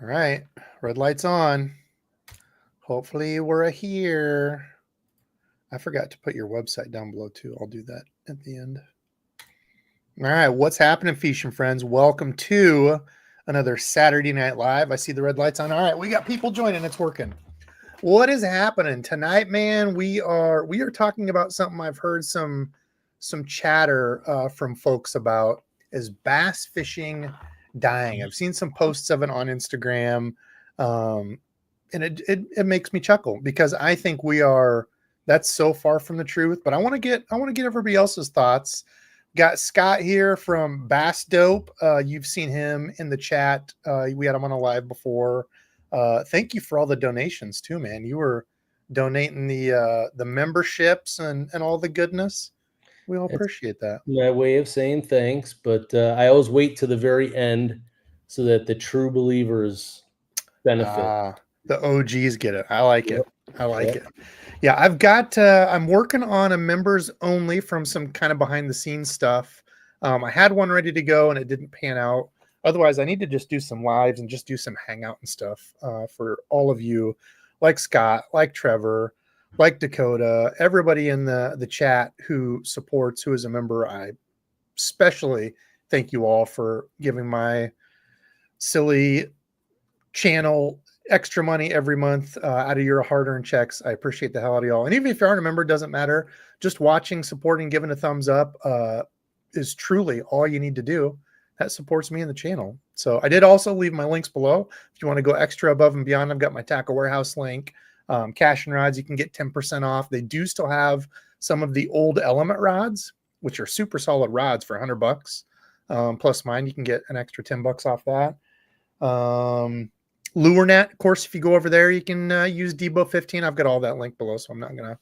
All right, red light's on. Hopefully we're here. I forgot to put your website down below too. I'll do that at the end. All right, what's happening, Fish Friends? Welcome to another Saturday Night Live. I see the red lights on. All right, we got people joining. It's working. What is happening tonight, man? We are talking about something I've heard some chatter from folks about, is bass fishing dying. I've seen some posts of it on Instagram, and it makes me chuckle because I think that's so far from the truth. But I want to get everybody else's thoughts. Got Scott here from Bass Dope. You've seen him in the chat. We had him on a live before. Thank you for all the donations too, man. You were donating the memberships and all the goodness. We all appreciate that. My way of saying thanks, but I always wait to the very end so that the true believers benefit. The OGs get it. I like it. I like it. Yeah, I've got. I'm working on a members only from some kind of behind the scenes stuff. I had one ready to go and it didn't pan out. Otherwise, I need to just do some lives and just do some hangout and stuff for all of you, like Scott, like Trevor, like Dakota, everybody in the chat who supports, who is a member. I especially thank you all for giving my silly channel extra money every month out of your hard-earned checks. I appreciate the hell out of y'all. And even if you aren't a member, it doesn't matter. Just watching, supporting, giving a thumbs up is truly all you need to do. That supports me in the channel. So I did also leave my links below. If you want to go extra above and beyond, I've got my Tackle Warehouse link. Cash and rods, you can get 10% off. They do still have some of the old Element rods, which are super solid rods for $100. Plus mine, you can get an extra $10 off that. LureNet, of course, if you go over there, you can use DEBO15. I've got all that link below, so I'm not going to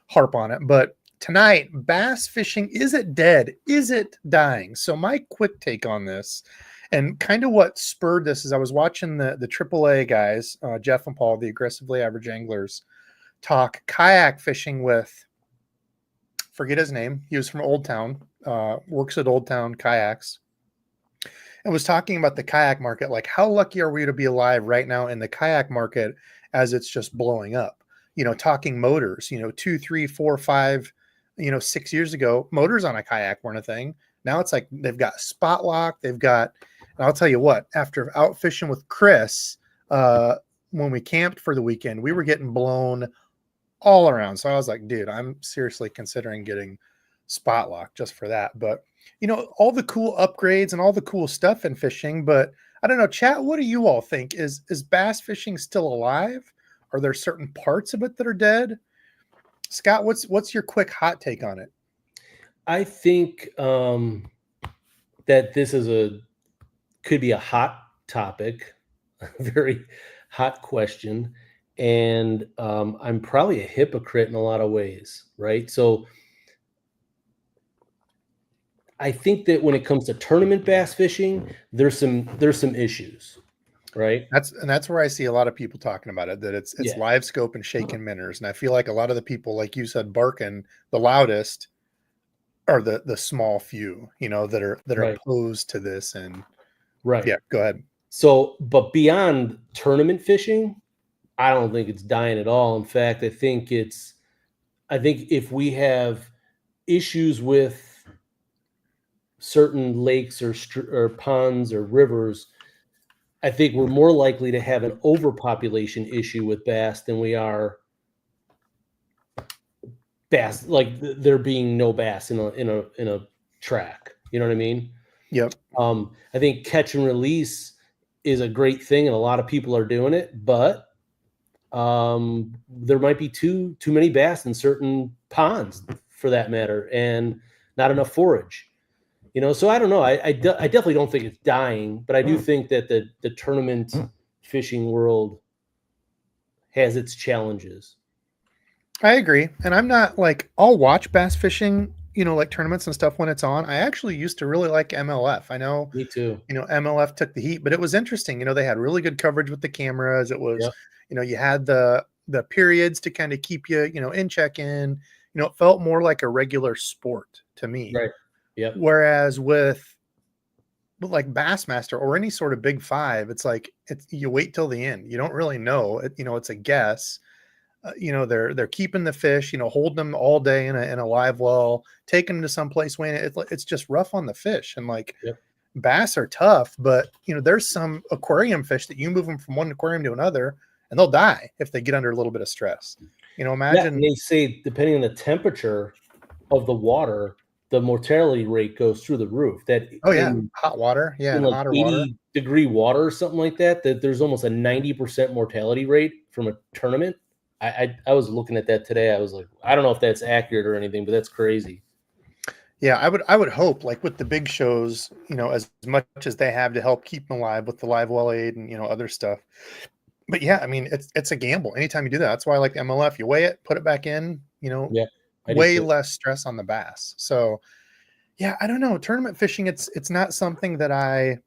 harp on it. But tonight, bass fishing, is it dead? Is it dying? So my quick take on this, and kind of what spurred this, is I was watching the AAA guys, Jeff and Paul, the Aggressively Average Anglers, talk kayak fishing with, forget his name, he was from Old Town, works at Old Town Kayaks, and was talking about the kayak market. Like, how lucky are we to be alive right now in the kayak market as it's just blowing up? Talking motors, 2, 3, 4, 5, 6 years ago, motors on a kayak weren't a thing. Now it's like they've got spot lock. They've got, and I'll tell you what, after out fishing with Chris, when we camped for the weekend, we were getting blown all around. So I was like, dude, I'm seriously considering getting spot lock just for that. But all the cool upgrades and all the cool stuff in fishing. But I don't know, chat, what do you all think? Is bass fishing still alive? Are there certain parts of it that are dead? Scott, what's your quick hot take on it? I think that this could be a hot topic, a very hot question. And I'm probably a hypocrite in a lot of ways, right? So I think that when it comes to tournament bass fishing, there's some issues, right? That's where I see a lot of people talking about it, that it's live scope and shaking minnows. And I feel like a lot of the people, like you said, barking the loudest are the small few, that are right. Opposed to this. And right. Yeah, go ahead. So, but beyond tournament fishing, I don't think it's dying at all. In fact, I think if we have issues with certain lakes or ponds or rivers, I think we're more likely to have an overpopulation issue with bass than we are bass, like there being no bass in a track. You know what I mean? Yep. I think catch and release is a great thing, and a lot of people are doing it, but there might be too many bass in certain ponds, for that matter, and not enough forage. So I don't know. I definitely don't think it's dying, but I do think that the tournament fishing world has its challenges. I agree. And I'm not like, I'll watch bass fishing, like tournaments and stuff when it's on. I actually used to really like MLF. I know, me too. MLF took the heat, but it was interesting. They had really good coverage with the cameras. It was, you had the periods to kind of keep you, in check-in. It felt more like a regular sport to me. Right. Yeah. Whereas with but like Bassmaster or any sort of big five, it's like you wait till the end. You don't really know. It's a guess. They're keeping the fish, holding them all day in a live well, taking them to someplace weighing it. It's just rough on the fish. And like Yep. bass are tough, but there's some aquarium fish that you move them from one aquarium to another and they'll die if they get under a little bit of stress. Yeah, Imagine. and they say depending on the temperature of the water, the mortality rate goes through the roof. That Oh yeah, in, hot water. Yeah, in and like hotter water. 80-degree water or something like that, that there's almost a 90% mortality rate from a tournament. I was looking at that today. I was like, I don't know if that's accurate or anything, but that's crazy. Yeah, I would hope, like with the big shows, as much as they have to help keep them alive with the live well aid and other stuff. But yeah, I mean it's a gamble anytime you do that. That's why I like the MLF. You weigh it, put it back in, Yeah, I do way too. less stress on the bass. So yeah, I don't know. Tournament fishing, it's not something that I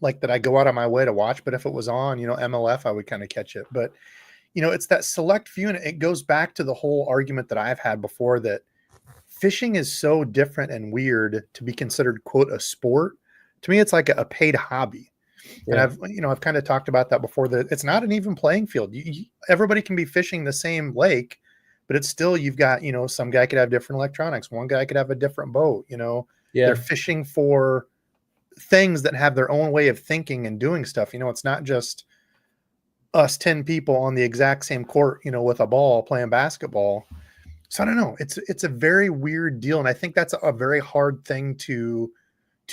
like that I go out of my way to watch. But if it was on, MLF, I would kind of catch it. But it's that select few, and it goes back to the whole argument that I've had before that fishing is so different and weird to be considered, quote, a sport. To me, it's like a paid hobby. And Yeah, I've kind of talked about that before, that it's not an even playing field. Everybody can be fishing the same lake, but it's still, you've got, some guy could have different electronics. One guy could have a different boat, they're yeah, fishing for things that have their own way of thinking and doing stuff. It's not just us 10 people on the exact same court, with a ball playing basketball. So I don't know. It's a very weird deal. And I think that's a very hard thing to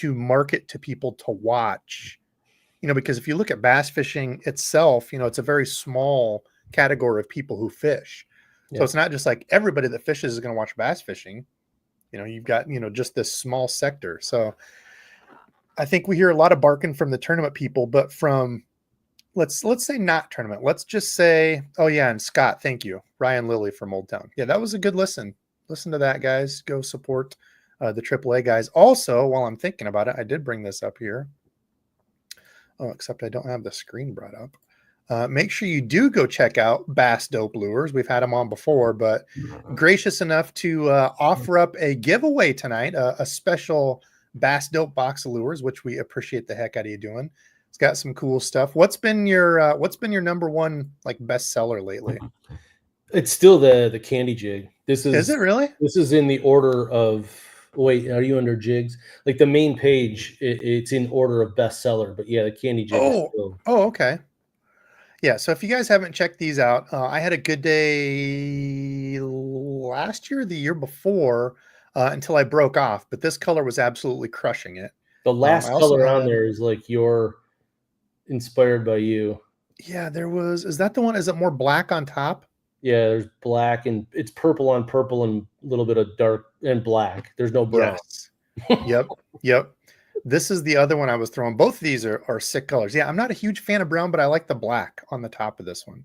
market to people to watch, because if you look at bass fishing itself, it's a very small category of people who fish. So yeah. it's not just like everybody that fishes is going to watch bass fishing. You've got, just this small sector. So I think we hear a lot of barking from the tournament people, but from let's say not tournament. Let's just say, oh yeah, and Scott, thank you. Ryan Lilly from Old Town. Yeah, that was a good listen. Listen to that, guys. Go support the AAA guys. Also, while I'm thinking about it, I did bring this up here. Oh, except I don't have the screen brought up. Make sure you do go check out Bass Dope Lures. We've had them on before, but gracious enough to offer up a giveaway tonight, a special Bass Dope box of lures, which we appreciate the heck out of you doing. It's got some cool stuff. What's been your number one like bestseller lately? It's still the candy jig. Is it really? This is in the order of. Wait, are you under jigs? Like the main page, it's in order of bestseller. But yeah, the candy jig is still. Oh, okay. Yeah, so if you guys haven't checked these out, I had a good day last year, the year before, until I broke off. But this color was absolutely crushing it. The last I also color on had, there is like you're inspired by you. yeah, there was. Is that the one? Is it more black on top? Yeah, there's black and it's purple on purple and a little bit of dark and black. There's no brown. Yes. Yep. This is the other one I was throwing. Both of these are sick colors. Yeah, I'm not a huge fan of brown, but I like the black on the top of this one.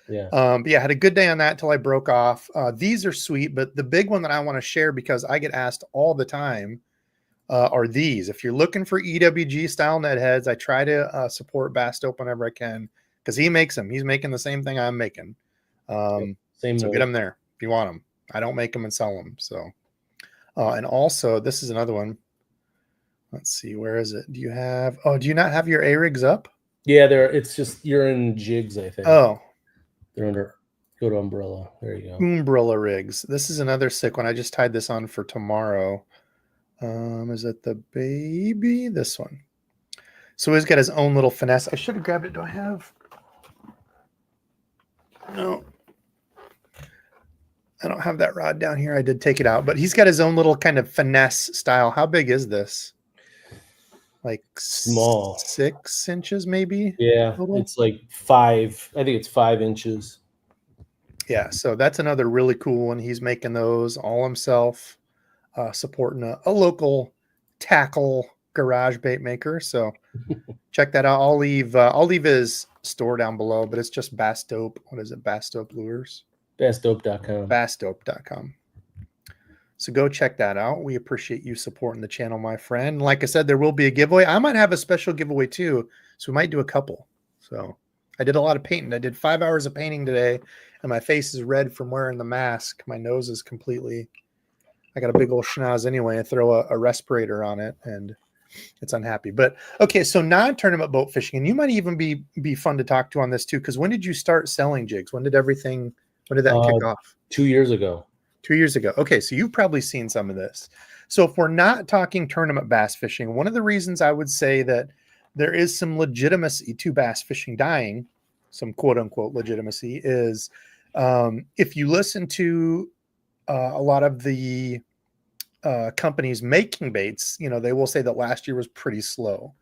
Yeah. But yeah, I had a good day on that until I broke off. These are sweet, but the big one that I want to share, because I get asked all the time, are these. If you're looking for EWG style net heads, I try to support Bass Dope whenever I can, because he makes them. He's making the same thing I'm making. Same so mold. get them there if you want them. I don't make them and sell them. So, and also this is another one. Let's see, where is it? Do you not have your A-rigs up? Yeah, it's just you're in jigs, I think. Oh, they're under. Go to umbrella. There you go. Umbrella rigs. This is another sick one. I just tied this on for tomorrow. Is it the baby? This one. So he's got his own little finesse. I should have grabbed it. Do I have? No. I don't have that rod down here. I did take it out, but he's got his own little kind of finesse style. How big is this? Like Small. 6 inches, maybe? Yeah, it's like 5. I think it's 5 inches. Yeah, so that's another really cool one. He's making those all himself, supporting a local tackle garage bait maker. So check that out. I'll leave his store down below, but it's just Bass Dope. What is it? Bass Dope Lures? Bassdope.com. Bassdope.com. So go check that out. We appreciate you supporting the channel, my friend. Like I said, there will be a giveaway. I might have a special giveaway too, so we might do a couple. So I did a lot of painting. I did 5 hours of painting today, and my face is red from wearing the mask. My nose is completely. I got a big old schnoz anyway. I throw a respirator on it, and it's unhappy. But okay, so non-tournament boat fishing, and you might even be fun to talk to on this too, because when did you start selling jigs? When did that kick off? 2 years ago. 2 years ago. Okay, so you've probably seen some of this. So if we're not talking tournament bass fishing, one of the reasons I would say that there is some legitimacy to bass fishing dying, some quote unquote legitimacy, is if you listen to a lot of the companies making baits, they will say that last year was pretty slow.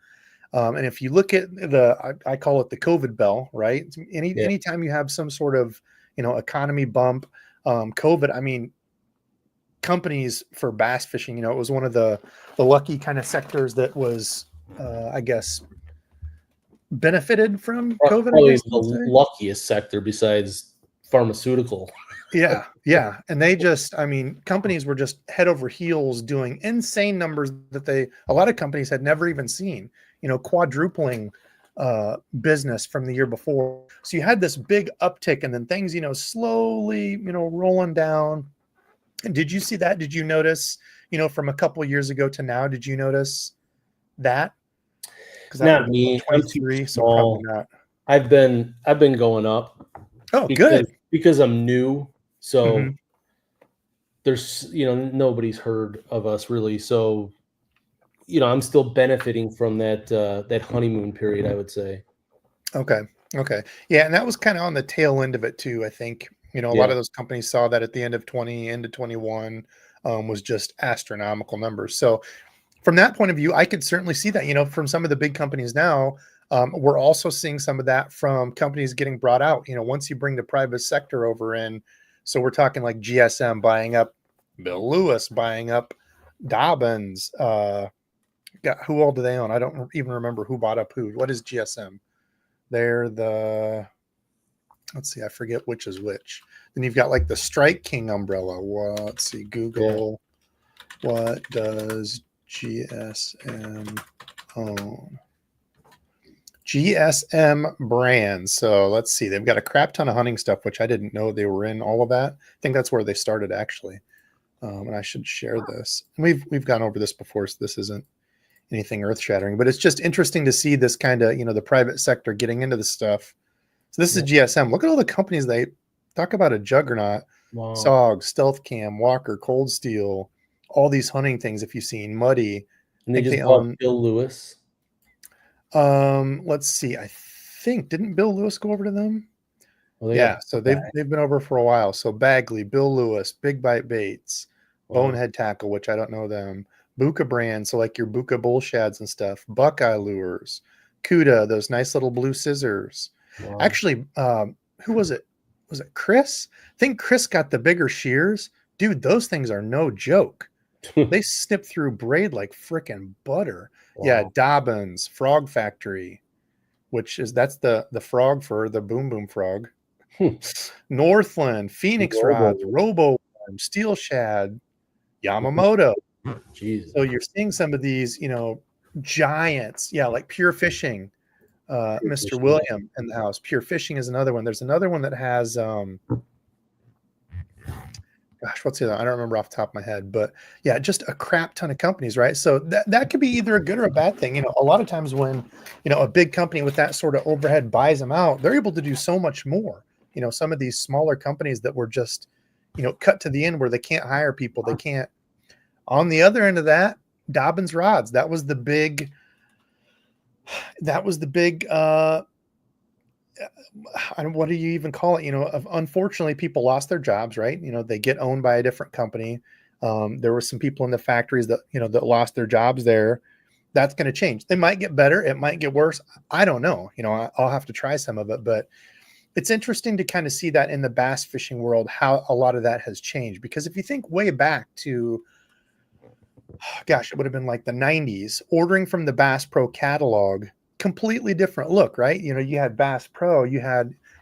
And if you look at I call it the COVID bell, right? Anytime you have some sort of, economy bump, COVID, I mean, companies for bass fishing, it was one of the lucky kind of sectors that was, I guess, benefited from COVID. Probably I guess the luckiest sector besides pharmaceutical. Yeah. And they just, I mean, companies were just head over heels doing insane numbers that a lot of companies had never even seen, quadrupling business from the year before. So you had this big uptick, and then things, slowly, rolling down. And did you see that? Did you notice, from a couple of years ago to now, did you notice that? Because Not me. I'm too so small. probably not. I've been going up. Oh, good. Because I'm new. So Mm-hmm. there's, nobody's heard of us really. So, I'm still benefiting from that honeymoon period, I would say. Okay. Yeah. And that was kind of on the tail end of it too. I think, a lot of those companies saw that at the end of 20 into 21 was just astronomical numbers. So from that point of view, I could certainly see that, from some of the big companies now. We're also seeing some of that from companies getting brought out, once you bring the private sector over in. So we're talking like GSM buying up Bill Lewis, buying up Dobbins. Who all do they own? I don't even remember who bought up who. What is GSM? They're let's see, I forget which is which. Then you've got like the Strike King umbrella. Well, let's see, Google. Yeah. What does GSM own? GSM brands. So let's see. They've got a crap ton of hunting stuff, which I didn't know they were in all of that. I think that's where they started actually. And I should share this. And we've gone over this before, so this isn't anything earth shattering, but it's just interesting to see this kind of, the private sector getting into this stuff. So this is GSM. Look at all the companies. They talk about a juggernaut. Wow. SOG, Stealth Cam, Walker, Cold Steel, all these hunting things. If you've seen Muddy, and they own Bill Lewis. Let's see. I think didn't Bill Lewis go over to them? Well, yeah. So they've been over for a while. So Bagley, Bill Lewis, Big Bite Baits, Bonehead Tackle, which I don't know them. Buka brand, so like your Buka bull shads and stuff. Buckeye lures, Cuda, those nice little blue scissors. Wow. Actually, who was it? Was it Chris? I think Chris got the bigger shears. Dude, those things are no joke. They snip through braid like freaking butter. Wow. Yeah, Dobbins, Frog Factory, that's the frog for the boom boom frog. Northland, Phoenix Rods, Robo, Steel Shad, Yamamoto. Jesus. So you're seeing some of these, giants. Yeah, like Pure Fishing. Mr. William in the house. Pure Fishing is another one. There's another one that has what's the other? I don't remember off the top of my head, but yeah, just a crap ton of companies, right? So that could be either a good or a bad thing. A lot of times when, a big company with that sort of overhead buys them out, they're able to do so much more. Some of these smaller companies that were just, cut to the end where they can't hire people. They can't. On the other end of that, Dobbins Rods, that was the big, what do you even call it? Unfortunately, people lost their jobs, right? They get owned by a different company. There were some people in the factories that, that lost their jobs there. That's going to change. It might get better. It might get worse. I don't know. I'll have to try some of it, but it's interesting to kind of see that in the bass fishing world, how a lot of that has changed. Because if you think way back to, it would have been like the 90s, ordering from the Bass Pro catalog, completely different look, right? You had Bass Pro, you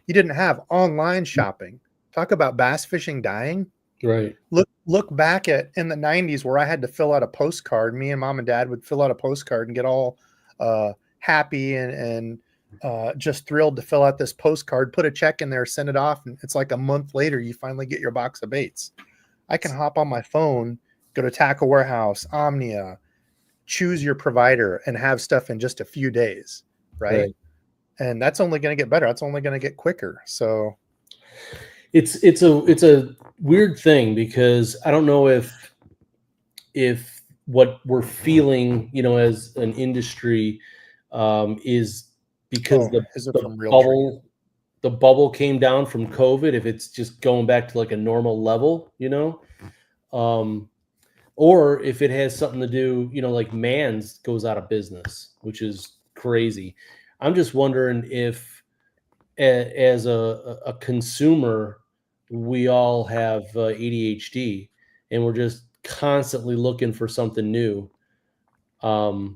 didn't have online shopping. Talk about bass fishing dying. Right. Look back in the 90s where I had to fill out a postcard. Me and mom and dad would fill out a postcard and get all happy and just thrilled to fill out this postcard, put a check in there, send it off. And it's like a month later, you finally get your box of baits. I can hop on my phone, go to Tackle Warehouse, Omnia, choose your provider and have stuff in just a few days, right? And that's only going to get better. That's only going to get quicker. So it's a weird thing, because I don't know if what we're feeling, as an industry, is because is it the from Realtree? bubble the bubble came down from COVID, if it's just going back to like a normal level, or if it has something to do, like Mans goes out of business, which is crazy. I'm just wondering if, as a consumer, we all have ADHD, and we're just constantly looking for something new. I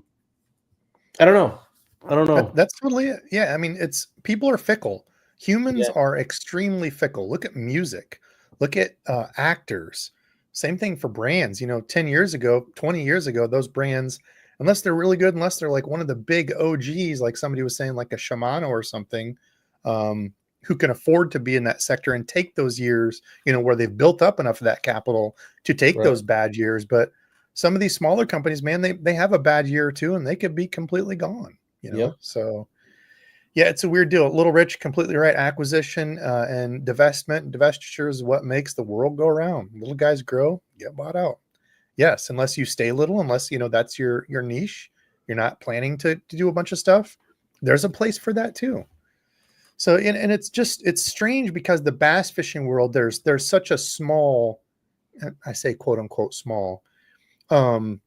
don't know. That's totally it. Yeah, I mean, people are fickle. Humans Yeah, are extremely fickle. Look at music. Look at actors. Same thing for brands. 10 years ago, 20 years ago, those brands, unless they're really good, unless they're like one of the big OGs, like somebody was saying, like a Shimano or something, who can afford to be in that sector and take those years, where they've built up enough of that capital to take right. those bad years. But some of these smaller companies, man, they have a bad year or two and they could be completely gone. Yep. So yeah, it's a weird deal. Little Rich, completely right. Acquisition and divestiture is what makes the world go around. Little guys grow, get bought out. Yes, unless you stay little, unless that's your niche, you're not planning to do a bunch of stuff. There's a place for that too. So and it's strange because the bass fishing world, there's such a small, I say quote unquote small, um,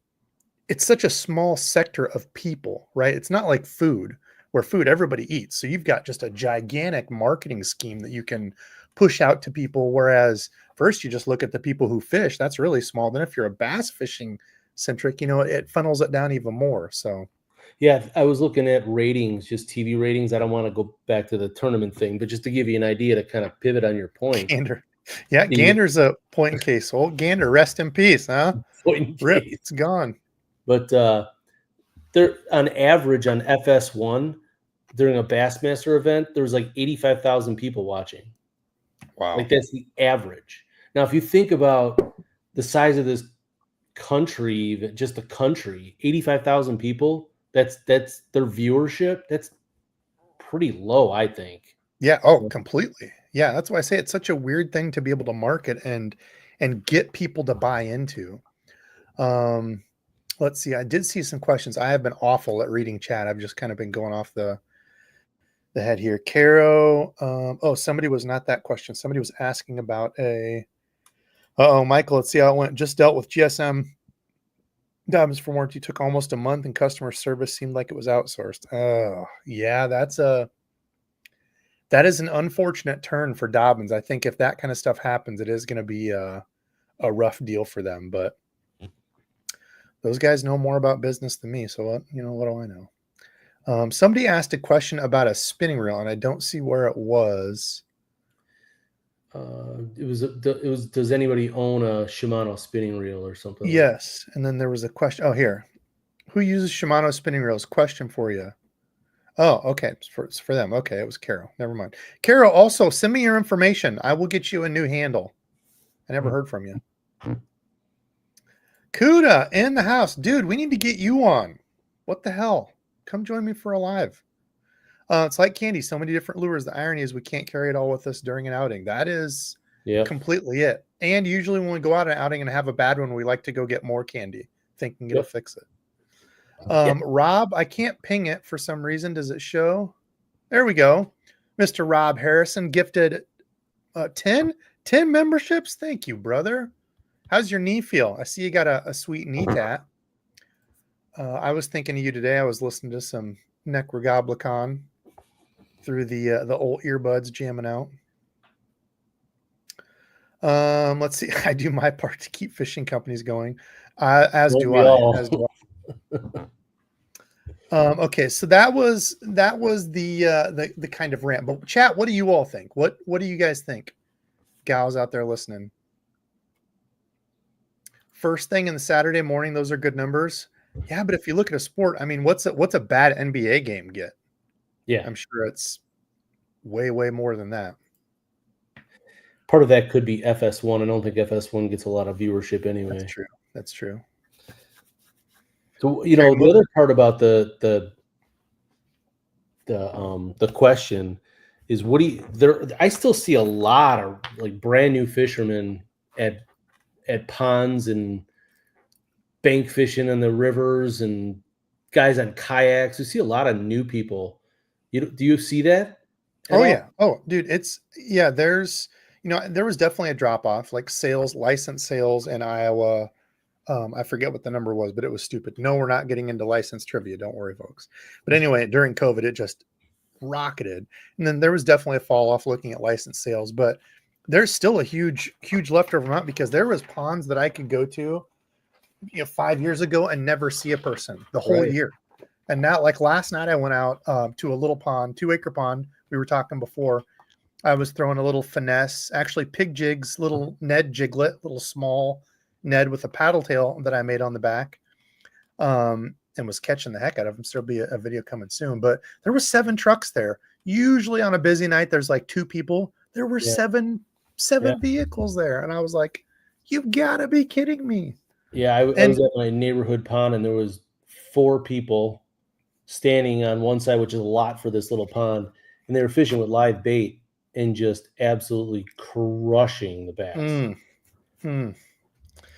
it's such a small sector of people, right? It's not like food, where food everybody eats. So you've got just a gigantic marketing scheme that you can push out to people. Whereas first you just look at the people who fish, that's really small. Then if you're a bass fishing centric, it funnels it down even more. So Yeah, I was looking at ratings, just TV ratings. I don't want to go back to the tournament thing, but just to give you an idea to kind of pivot on your point. Gander. Yeah, The Gander's a point in case. Old Gander, rest in peace, huh? point in Rip, case. it's gone. But there, on average, on FS1 during a Bassmaster event, there was like 85,000 people watching. Wow. Like, that's the average. Now, if you think about the size of this country, even just the country, 85,000 people, that's their viewership. That's pretty low, I think. Yeah. Oh, completely. Yeah. That's why I say it's such a weird thing to be able to market and get people to buy into. Let's see. I did see some questions. I have been awful at reading chat. I've just kind of been going off the head here. Caro. Somebody was not that question. Somebody was asking about Michael. Let's see how it went. Just dealt with GSM. Diamonds for warranty took almost a month, and customer service seemed like it was outsourced. Oh, yeah, that is an unfortunate turn for Dobbins. I think if that kind of stuff happens, it is going to be a rough deal for them. But those guys know more about business than me. So what do I know? Somebody asked a question about a spinning reel, and I don't see where it was. It was. Does anybody own a Shimano spinning reel or something? Yes, and then there was a question. Oh, here, who uses Shimano spinning reels? Question for you. Oh, okay, it's for them. Okay, it was Carol. Never mind. Carol, also send me your information. I will get you a new handle. I never heard from you. Kuda in the house, dude. We need to get you on. What the hell? Come join me for a live. It's like candy. So many different lures. The irony is we can't carry it all with us during an outing. That is completely it. And usually when we go out an outing and have a bad one, we like to go get more candy, thinking it'll fix it. Rob, I can't ping it for some reason. Does it show? There we go. Mr. Rob Harrison gifted 10 memberships. Thank you, brother. How's your knee feel? I see you got a sweet knee tat. I was thinking of you today. I was listening to some Necrogoblicon through the old earbuds, jamming out. Let's see. I do my part to keep fishing companies going. As do I. Okay, so that was the kind of rant. But chat, what do you all think? What do you guys think, gals out there listening? First thing in the Saturday morning, those are good numbers. Yeah, but if you look at a sport, I mean, what's a bad NBA game get? Yeah, I'm sure it's way more than that. Part of that could be FS1. I don't think FS1 gets a lot of viewership anyway. That's true. So, Very the much. other part about the question is, what do you there I still see a lot of like brand new fishermen at ponds and bank fishing in the rivers and guys on kayaks. We see a lot of new people. Do you see that at Oh all? yeah. Oh, dude, there's there was definitely a drop off, like sales, license sales in Iowa. I forget what the number was, but it was stupid. No, we're not getting into license trivia. Don't worry, folks. But anyway, during COVID, it just rocketed. And then there was definitely a fall off looking at license sales, but there's still a huge leftover amount because there was ponds that I could go to, 5 years ago and never see a person the whole Right. year. And now, like last night, I went out to a little pond, 2 acre pond. We were talking before. I was throwing a little finesse, actually pig jigs, little Ned jiglet, little small Ned with a paddle tail that I made on the back, and was catching the heck out of them. So there'll be a video coming soon. But there was 7 trucks there. Usually on a busy night, there's like 2 people. There were Yeah. seven Yeah. vehicles there, and I was like, "You've got to be kidding me!" Yeah. I was And at my neighborhood pond and there was 4 people standing on one side, which is a lot for this little pond, and they were fishing with live bait and just absolutely crushing the bass. mm, mm.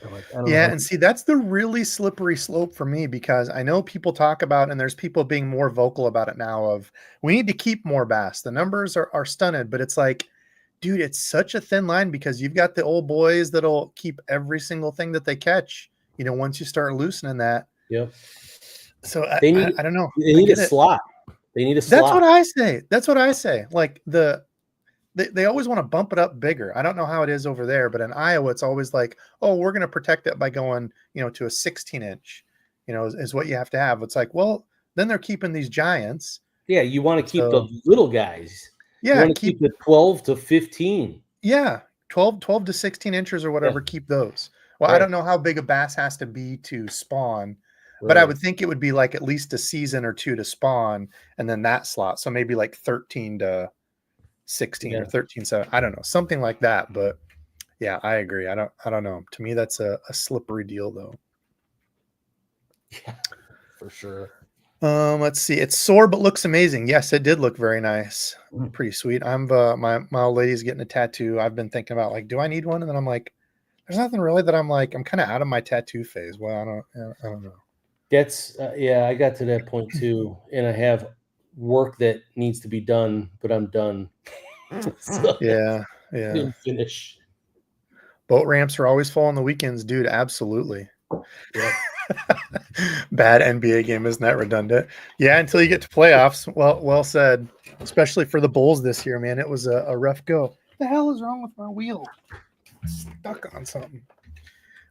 I'm like, I don't know Yeah, how. and see, that's the really slippery slope for me because I know people talk about, and there's people being more vocal about it now of we need to keep more bass. The numbers are stunted, but it's like, dude, it's such a thin line because you've got the old boys that'll keep every single thing that they catch, once you start loosening that. Yep. So They I need don't know. they I need a get it. slot. They need a That's slot. what I say. That's what I say. Like they always want to bump it up bigger. I don't know how it is over there, but in Iowa, it's always like, oh, we're going to protect it by going, to a 16 inch, is what you have to have. It's like, well, then they're keeping these giants. Yeah, you want to keep the So little guys. You yeah, want to keep the 12 to 15. yeah, 12 to 16 inches or Yeah, whatever, keep those. Well, I right, don't know how big a bass has to be to spawn, but I right. would think it would be like at least a season or two to spawn and then that slot. So maybe like 13 to 16 or Yeah, 13. So I don't know, something like that. But yeah, I agree. I don't know. To me, that's a slippery deal though. yeah, for sure. Let's see. It's sore but looks amazing. Yes, it did look very nice. Mm. Pretty sweet. I'm my old lady's getting a tattoo. I've been thinking about like, do I need one? And then I'm like, there's nothing really that I'm like, I'm kind of out of my tattoo phase. Well, I don't know. That's yeah, I got to that point too, and I have work that needs to be done, but I'm done. So I Yeah, yeah. didn't finish. Boat ramps are always full on the weekends, dude. Absolutely. Yep. Bad NBA game, isn't that redundant? Yeah, until you get to playoffs. Well said. Especially for the Bulls this year, man. It was a rough go. What the hell is wrong with my wheel? Stuck on something.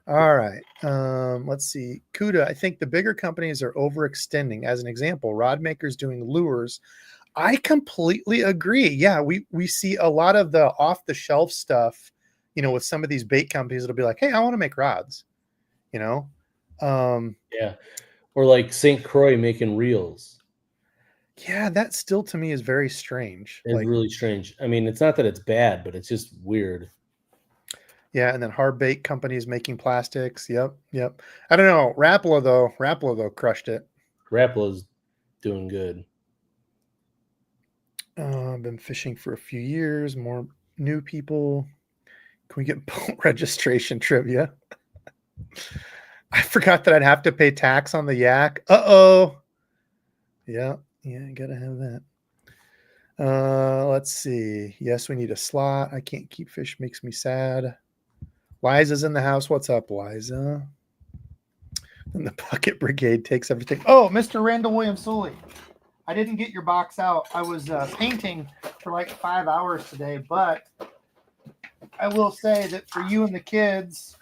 All right. Let's see. Kuda, I think the bigger companies are overextending. As an example, rod makers doing lures. I completely agree. Yeah, we see a lot of the off the shelf stuff, with some of these bait companies. It'll be like, hey, I want to make rods, you know. Yeah. Or like St. Croix making reels. Yeah, that still to me is very strange. It's Like, really strange. I mean, it's not that it's bad, but it's just weird. yeah, and then hard bait companies making plastics. Yep, yep. I don't know. Rapala though crushed it. Rapala's doing good. I've been fishing for a few years. More new people. Can we get boat registration trivia? I forgot that I'd have to pay tax on the yak. Uh-oh. Yeah, gotta have that. Let's see. Yes, we need a slot. I can't keep fish, makes me sad. Liza's in the house. What's up, Liza? And the bucket brigade takes everything. Oh, Mr. Randall Williams Sully. I didn't get your box out. I was painting for like 5 hours today, but I will say that for you and the kids,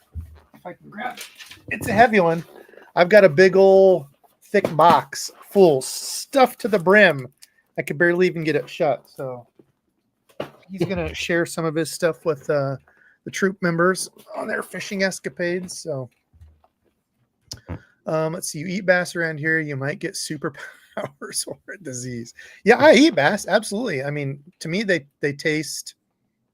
if I can grab it, it's a heavy one. I've got a big old thick box full, stuffed to the brim. I could barely even get it shut. So he's going to share some of his stuff with the troop members on their fishing escapades. So let's see. You eat bass around here, you might get superpowers or a disease. Yeah, I eat bass. Absolutely. I mean, to me, they taste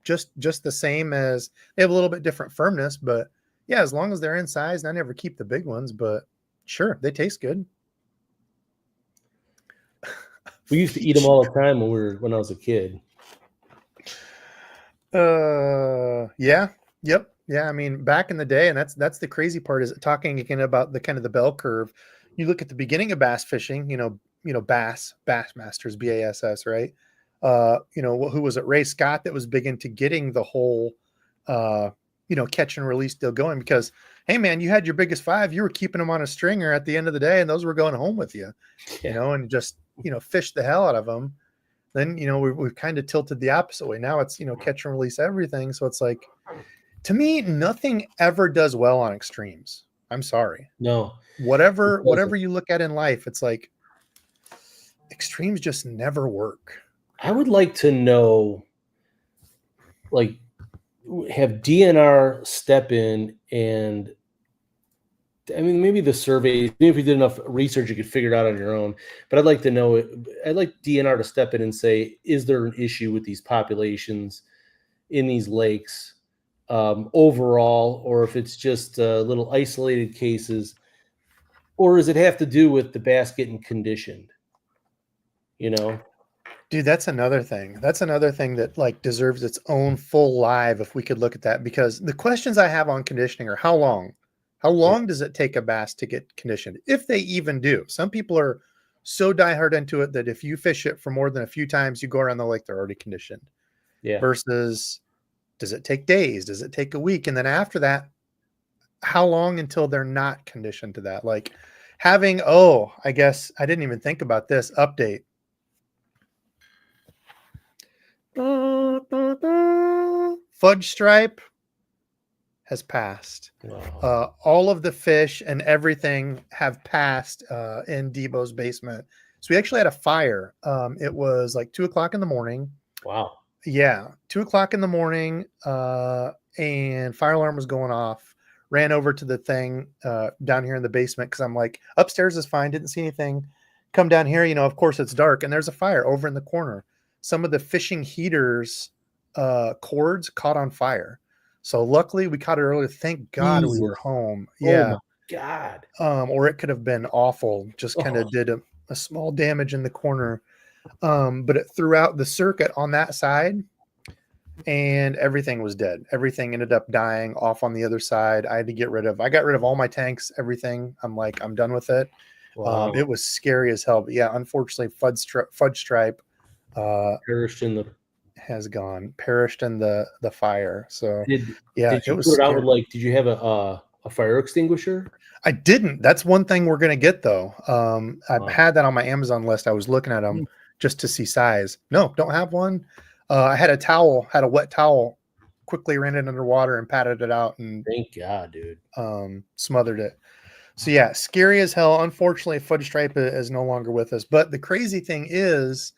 just the same. As they have a little bit different firmness, but yeah, as long as they're in size, and I never keep the big ones, but Sure, they taste good. We used to eat them all the time when I was a kid. Yeah, yep, yeah. I mean, back in the day, and that's the crazy part is talking again about the kind of the bell curve. You look at the beginning of bass fishing. Bass Masters, BASS, right? Who was it? Ray Scott that was big into getting the whole, catch and release deal going because, hey man, you had your biggest five, you were keeping them on a stringer at the end of the day, and those were going home with you, and just fish the hell out of them. Then we've kind of tilted the opposite way. Now it's catch and release everything. So it's like, to me, nothing ever does well on extremes. I'm sorry. No, whatever you look at in life, it's like extremes just never work. I would like to know, like, have DNR step in and, I mean, maybe the surveys, maybe if you did enough research, you could figure it out on your own. But I'd like to know, I'd like DNR to step in and say, is there an issue with these populations in these lakes overall, or if it's just little isolated cases, or does it have to do with the bass getting conditioned? Dude, that's another thing. That's another thing that like deserves its own full live if we could look at that, because the questions I have on conditioning are how long? How long does it take a bass to get conditioned? If they even do. Some people are so diehard into it that if you fish it for more than a few times, you go around the lake, they're already conditioned. Yeah. Versus, does it take days? Does it take a week? And then after that, how long until they're not conditioned to that? Like having, I guess I didn't even think about this update. Fudge stripe has passed. Wow. All of the fish and everything have passed in DEBO'S basement. So we actually had a fire. It was like 2:00 in the morning. Wow. Yeah, 2:00 in the morning, and fire alarm was going off. Ran over to the thing down here in the basement because I'm like, upstairs is fine, didn't see anything. Come down here, of course it's dark, and there's a fire over in the corner. Some of the fishing heaters cords caught on fire. So luckily we caught it earlier. Thank God we were home. Yeah. Oh my God. Or it could have been awful. Just kind of did a small damage in the corner. But it threw out the circuit on that side and everything was dead. Everything ended up dying off on the other side. I got rid of all my tanks, everything. I'm like, I'm done with it. Wow. It was scary as hell. But yeah, unfortunately, fudge stripe perished in the fire. So did it you was put it out scary. with did you have a fire extinguisher? I didn't. That's one thing we're gonna get though. I've had that on my Amazon list. I was looking at them just to see size. No, don't have one. I had a wet towel, quickly ran it underwater and patted it out, and thank God, dude. Smothered it. So yeah, scary as hell. Unfortunately, fudge stripe is no longer with us. But the crazy thing is,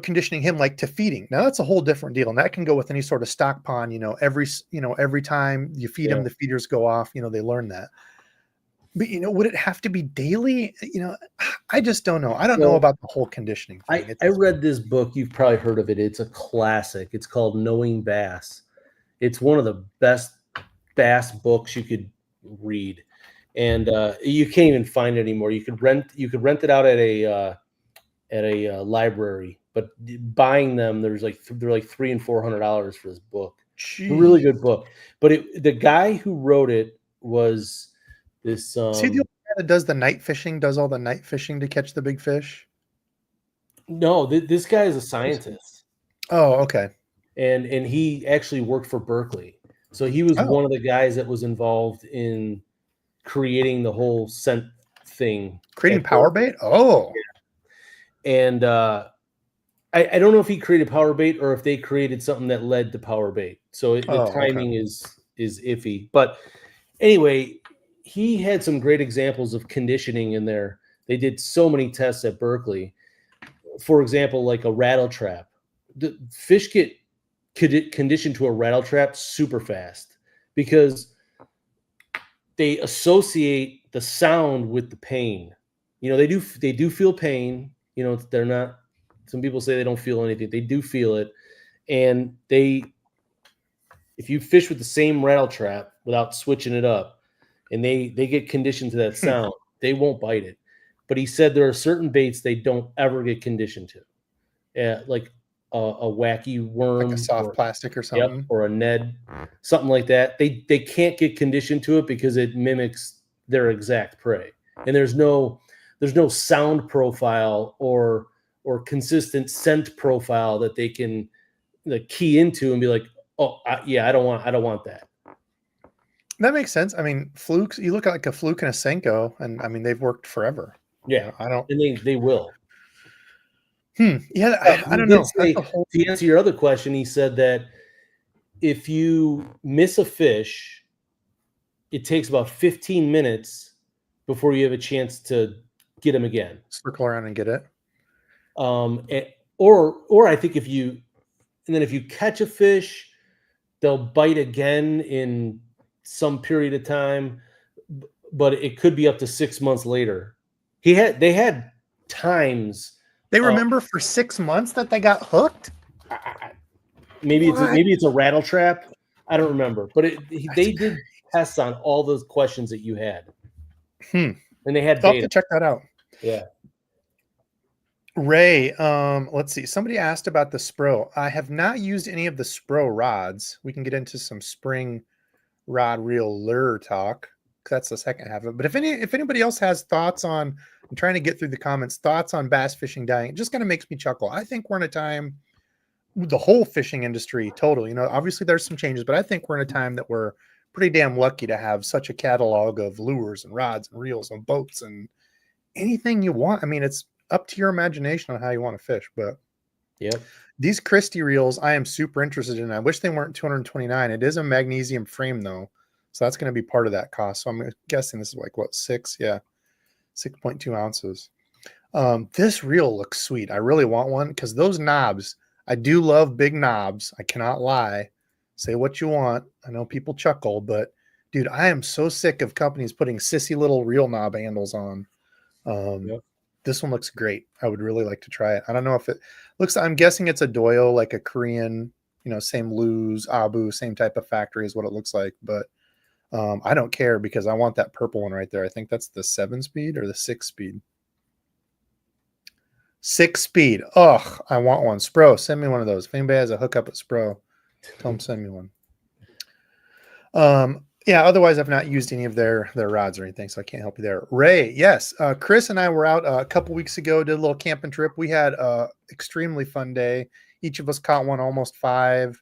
conditioning him like to feeding. Now that's a whole different deal, and that can go with any sort of stock pond. Every time you feed them, the feeders go off. They learn that. But would it have to be daily? I just don't know. I don't know about the whole conditioning thing. I read this book. You've probably heard of it. It's a classic. It's called Knowing Bass. It's one of the best bass books you could read, and you can't even find it anymore. You could rent it out at a library, but buying them, they're like $300 and $400 for this book. Jeez. A really good book. But the guy who wrote it was this. See, the guy that does the night fishing, does all the night fishing to catch the big fish? No, this guy is a scientist. Oh, okay. And he actually worked for Berkeley. So he was one of the guys that was involved in creating the whole scent thing. Creating power bait? Oh. Yeah. And I don't know if he created power bait or if they created something that led to power bait. So the timing is iffy. But anyway, he had some great examples of conditioning in there. They did so many tests at Berkeley. For example, like a rattle trap. The fish get conditioned to a rattle trap super fast because they associate the sound with the pain. They do feel pain. They're not. Some people say they don't feel anything. They do feel it, and if you fish with the same rattle trap without switching it up, and they get conditioned to that sound, they won't bite it. But he said there are certain baits they don't ever get conditioned to, like a wacky worm, Like a soft or plastic or something. or a Ned, something like that. They can't get conditioned to it because it mimics their exact prey, and there's no sound profile or consistent scent profile that they can key into and be like, oh yeah, I don't want that. That makes sense. I mean, flukes. You look at like a fluke and a Senko, and I mean they've worked forever. Yeah, I don't. and they will. Yeah, I He don't did know. That's say, a whole. to answer your other question, he said that if you miss a fish, it takes about 15 minutes before you have a chance to get him again. Circle around and get it. Or I think if you catch a fish, they'll bite again in some period of time, but it could be up to 6 months later. They had times. They remember for 6 months that they got hooked. Maybe What? it's a rattle trap. I don't remember, but they did tests on all those questions that you had, and they had I'll have data. to check that out. Yeah. Ray, let's see. Somebody asked about the Spro. I have not used any of the Spro rods. We can get into some spring rod reel lure talk. That's the second half of it. But if anybody else has thoughts on, I'm trying to get through the comments, thoughts on bass fishing dying, it just kind of makes me chuckle. I think we're in a time, the whole fishing industry, totally. Obviously there's some changes, but I think we're in a time that we're pretty damn lucky to have such a catalog of lures and rods and reels and boats and anything you want. I mean, it's up to your imagination on how you want to fish. But these Christie reels, I am super interested in. I wish they weren't $229. It is a magnesium frame though, so that's going to be part of that cost. So I'm guessing this is like what, 6.2 ounces. This reel looks sweet. I really want one because those knobs, I do love big knobs. I cannot lie. Say what you want. I know people chuckle, but dude, I am so sick of companies putting sissy little reel knob handles on. This one looks great. I would really like to try it. I don't know if it looks, I'm guessing it's a Doyle, like a Korean, same Luz, Abu, same type of factory is what it looks like. But I don't care because I want that purple one right there. I think that's the 7-speed or the 6-speed. 6-speed. Ugh, I want one. Spro, send me one of those. If anybody has a hookup at Spro, tell them send me one. Yeah, otherwise I've not used any of their rods or anything, so I can't help you there. Ray, yes. Chris and I were out a couple weeks ago, did a little camping trip. We had a extremely fun day. Each of us caught one, almost 5.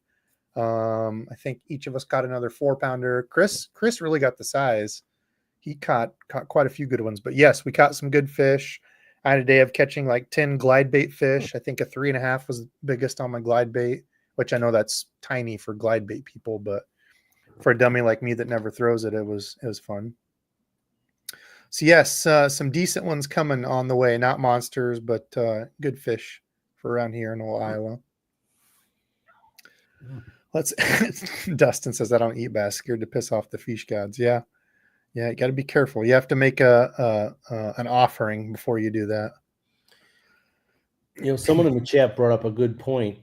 I think each of us got another 4-pounder. Chris really got the size. He caught quite a few good ones. But yes, we caught some good fish. I had a day of catching like 10 glide bait fish. I think a 3.5 was the biggest on my glide bait, which I know that's tiny for glide bait people, but for a dummy like me that never throws it, it was fun. So yes, some decent ones coming on the way. Not monsters, but good fish for around here in old Iowa. Dustin says I don't eat bass, scared to piss off the fish gods. Yeah, you got to be careful. You have to make an offering before you do that. Someone in the chat brought up a good point.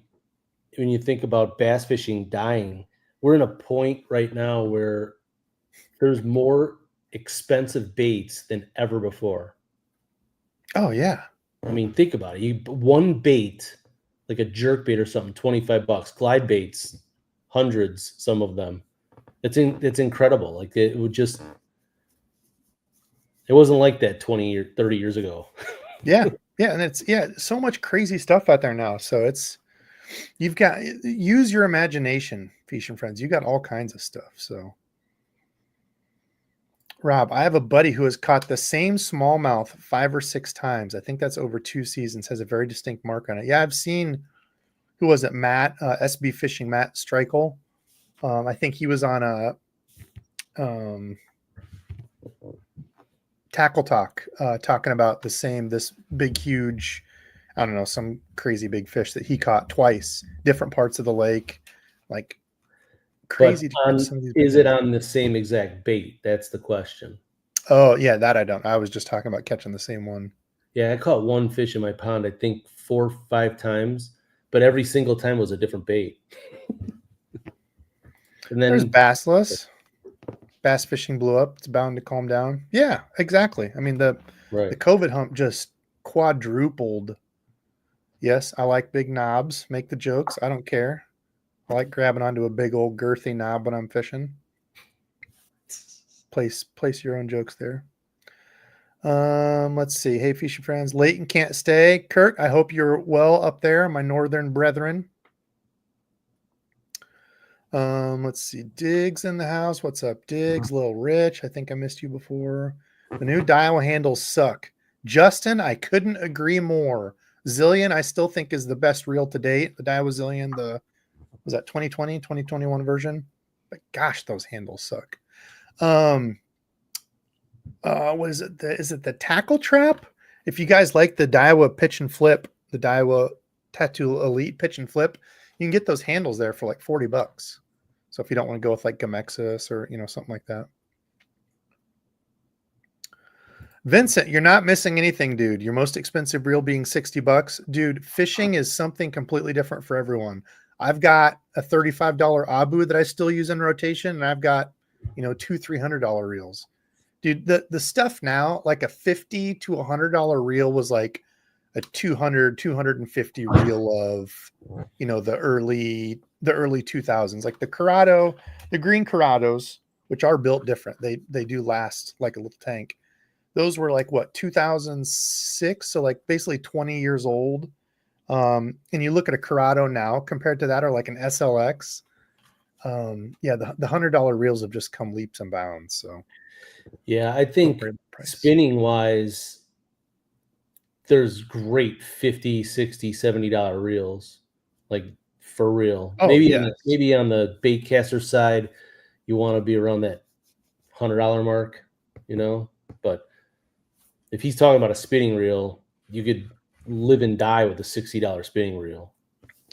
When you think about bass fishing dying, we're in a point right now where there's more expensive baits than ever before. Oh yeah. I mean, think about it. One bait, like a jerk bait or something, $25. Glide baits, hundreds, some of them. It's incredible. Like it wasn't like that 20 or 30 years ago. Yeah. And so much crazy stuff out there now. So you've got, use your imagination, fishing friends. You got all kinds of stuff. So Rob, I have a buddy who has caught the same smallmouth 5 or 6 times. I think that's over 2 seasons, has a very distinct mark on it. Yeah, I've seen, who was it? Matt, SB Fishing, Matt Streichel. I think he was on a Tackle Talk talking about this big, huge, I don't know, some crazy big fish that he caught twice, different parts of the lake, like crazy. Is it on the same exact bait? That's the question. Oh yeah, that I don't. I was just talking about catching the same one. Yeah, I caught one fish in my pond, I think 4 or 5 times, but every single time was a different bait. And then there's bassless. Bass fishing blew up. It's bound to calm down. Yeah, exactly. I mean, the Right. COVID hump just quadrupled. Yes, I like big knobs. Make the jokes. I don't care. I like grabbing onto a big old girthy knob when I'm fishing. Place your own jokes there. Let's see. Hey, fishy friends. Leighton can't stay. Kurt, I hope you're well up there, my northern brethren. Let's see. Diggs in the house. What's up, Diggs? Little Rich. I think I missed you before. The new dial handles suck. Justin, I couldn't agree more. Zillion, I still think is the best reel to date. The Daiwa Zillion, was that 2020, 2021 version? But gosh, those handles suck. What is it? Is it the tackle trap? If you guys like the Daiwa pitch and flip, the Daiwa Tattoo Elite pitch and flip, you can get those handles there for like $40. So if you don't want to go with like Gamexus or something like that. Vincent, you're not missing anything, dude. Your most expensive reel being $60. Dude, fishing is something completely different for everyone. I've got a $35 Abu that I still use in rotation, and I've got, $200-$300 reels. Dude, the stuff now, like a $50 to $100 reel was like a $200-$250 reel of, the early 2000s, like the Corrado, the green Corrados, which are built different. They do last like a little tank. Those were like what, 2006, so like basically 20 years old. And you look at a Corrado now compared to that, or like an SLX. The $100 reels have just come leaps and bounds. So yeah, I think spinning wise, there's great $50, $60, $70 reels, like for real. Maybe on the bait caster side, you want to be around that $100 mark, but if he's talking about a spinning reel, you could live and die with a $60 spinning reel.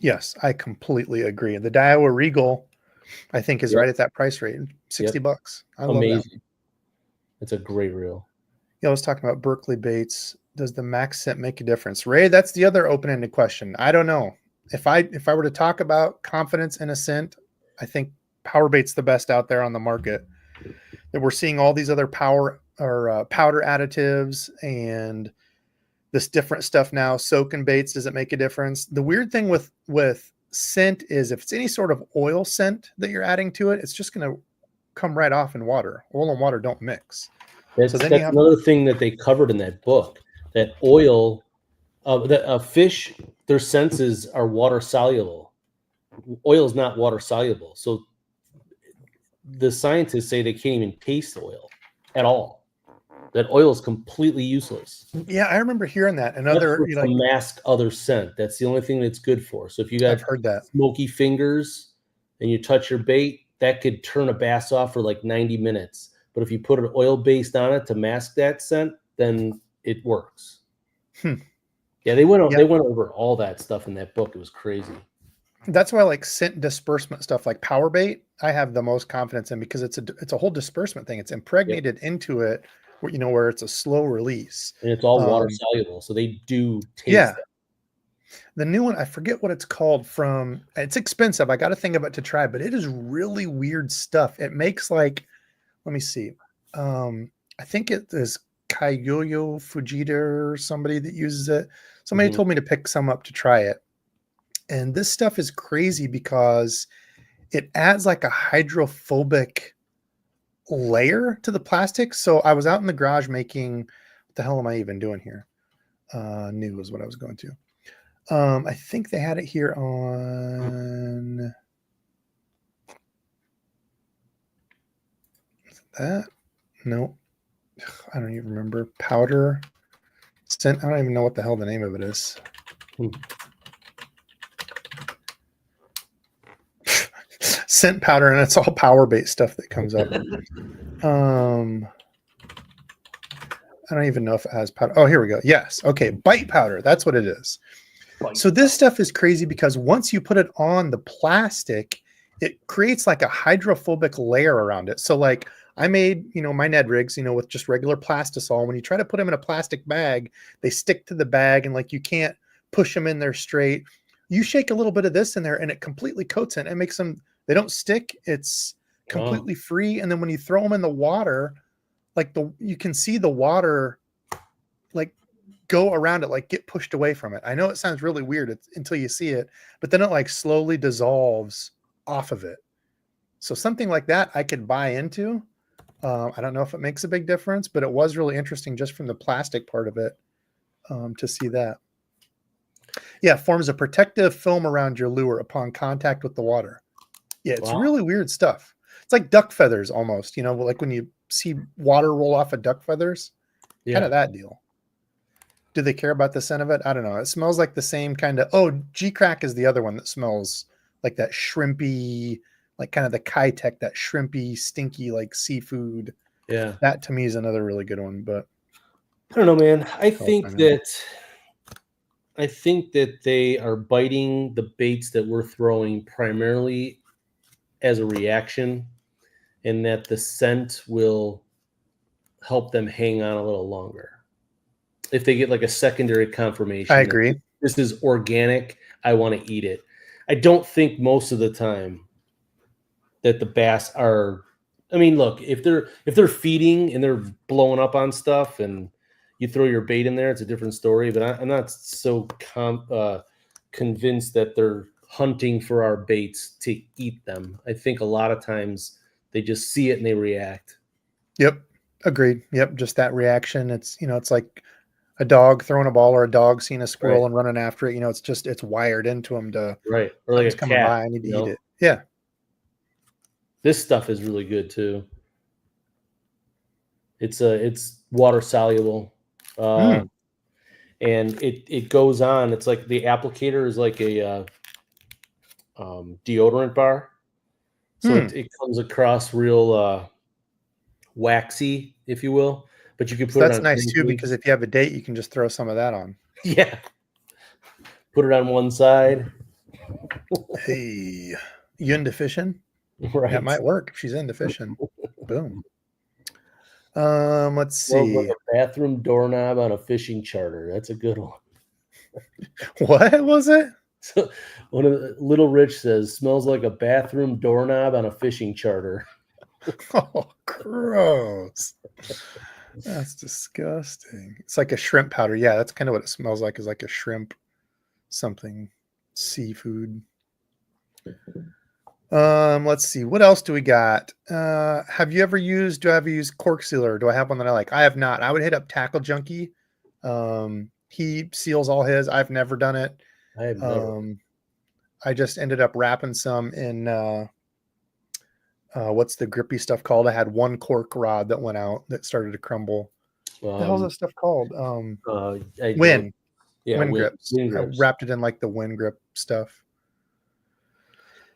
Yes, I completely agree. The Daiwa Regal, I think, is right at that price rate, $60. I love that. It's a great reel. I was talking about Berkeley baits. Does the max scent make a difference? Ray, that's the other open-ended question. I don't know. If I were to talk about confidence in a scent, I think power bait's the best out there on the market. That we're seeing all these other powder additives and this different stuff now. Soaking baits, does it make a difference? The weird thing with scent is if it's any sort of oil scent that you're adding to it, it's just going to come right off in water. Oil and water don't mix. That's another thing that they covered in that book. That oil, fish, their senses are water soluble. Oil is not water soluble. So the scientists say they can't even taste oil at all. That oil is completely useless. Yeah, I remember hearing that. To mask other scent. That's the only thing that's good for. So if you got smoky fingers and you touch your bait, that could turn a bass off for like 90 minutes. But if you put an oil based on it to mask that scent, then it works. Yeah, they went over all that stuff in that book. It was crazy. That's why I like scent disbursement stuff like power bait. I have the most confidence in because it's a whole disbursement thing. It's impregnated into it, where it's a slow release. And it's all water soluble, so they do taste it. The new one, I forget what it's called it's expensive. I got to think of it to try, but it is really weird stuff. It makes like, let me see. I think it is Kaiyoyo Fujita or somebody that uses it. Somebody told me to pick some up to try it. And this stuff is crazy because it adds like a hydrophobic layer to the plastic. So I was out in the garage making, what the hell am I even doing here? New is what I was going to. I think they had it here on that. No, I don't even remember. Powder scent. I don't even know what the hell the name of it is. Scent powder, and it's all power based stuff that comes up. I don't even know if it has powder. Oh, here we go. Yes. Okay. Bite powder. That's what it is. So this stuff is crazy because once you put it on the plastic, it creates like a hydrophobic layer around it. So like I made, my Ned rigs, with just regular plastisol. When you try to put them in a plastic bag, they stick to the bag and like you can't push them in there straight. You shake a little bit of this in there and it completely coats it. It makes them, they don't stick. It's completely free. And then when you throw them in the water, like you can see the water like go around it, like get pushed away from it. I know it sounds really weird until you see it, but then it like slowly dissolves off of it. So something like that I could buy into. I don't know if it makes a big difference, but it was really interesting just from the plastic part of it to see that. Yeah, forms a protective film around your lure upon contact with the water. Yeah, it's really weird stuff. It's like duck feathers almost, like when you see water roll off of duck feathers, kind of that deal. Do they care about the scent of it? I don't know. It smells like the same kind of, G-Crack is the other one that smells like that shrimpy, like kind of the Kitech, that shrimpy, stinky, like seafood. Yeah. That to me is another really good one, but I don't know, man. I think that they are biting the baits that we're throwing primarily as a reaction, and that the scent will help them hang on a little longer. If they get like a secondary confirmation. I agree. This is organic. I want to eat it. I don't think most of the time that the bass are, I mean, look, if they're feeding and they're blowing up on stuff and you throw your bait in there, it's a different story. But I'm not so convinced that they're hunting for our baits to eat them. I think a lot of times they just see it and they react. Yep. Agreed. Yep. Just that reaction. It's, it's like a dog throwing a ball or a dog seeing a squirrel and running after it. It's wired into them to, right. Or like a coming cat, by, I need to eat it. Yeah. This stuff is really good too. It's water soluble. And it goes on. It's like the applicator is like a deodorant bar. So it comes across real waxy, if you will. But you can put it on. That's nice too, because if you have a date, you can just throw some of that on. Yeah. Put it on one side. Hey, you into fishing? Right. That might work if she's into fishing. Boom. Let's see. Like a bathroom doorknob on a fishing charter. That's a good one. What was it? So one of the, Little Rich says, smells like a bathroom doorknob on a fishing charter. Oh, gross. That's disgusting. It's like a shrimp powder. Yeah, that's kind of what it smells like, is like a shrimp something seafood. Let's see. What else do we got? Do I ever use cork sealer? Do I have one that I like? I have not. I would hit up Tackle Junkie. He seals all his. I've never done it. I have never. I just ended up wrapping some in what's the grippy stuff called? I had one cork rod that went out that started to crumble. What the hell's that stuff called? Wind. Yeah, wind grips. Wind grips. I wrapped it in like the wind grip stuff.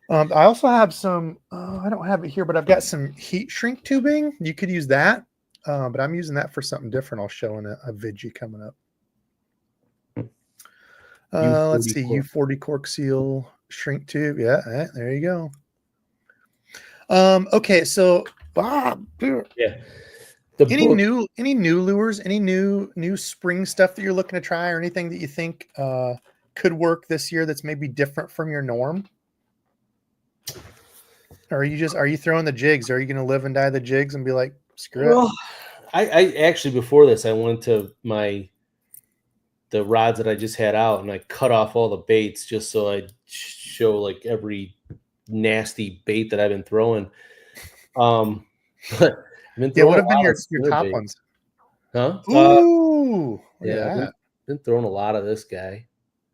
I also have some, I don't have it here, but I've got some heat shrink tubing. You could use that, but I'm using that for something different. I'll show in a vidgy coming up. Let's see, U40 cork seal shrink tube. Yeah, there you go. Okay, so Bob, yeah. Any new lures, any new spring stuff that you're looking to try, or anything that you think could work this year that's maybe different from your norm? Or are you throwing the jigs? Are you going to live and die the jigs and be like, screw it? I actually, before this, I went to the rods that I just had out, and I cut off all the baits just so I'd show like every nasty bait that I've been throwing. But what have been your top ones? Huh? Ooh, I've been throwing a lot of this guy.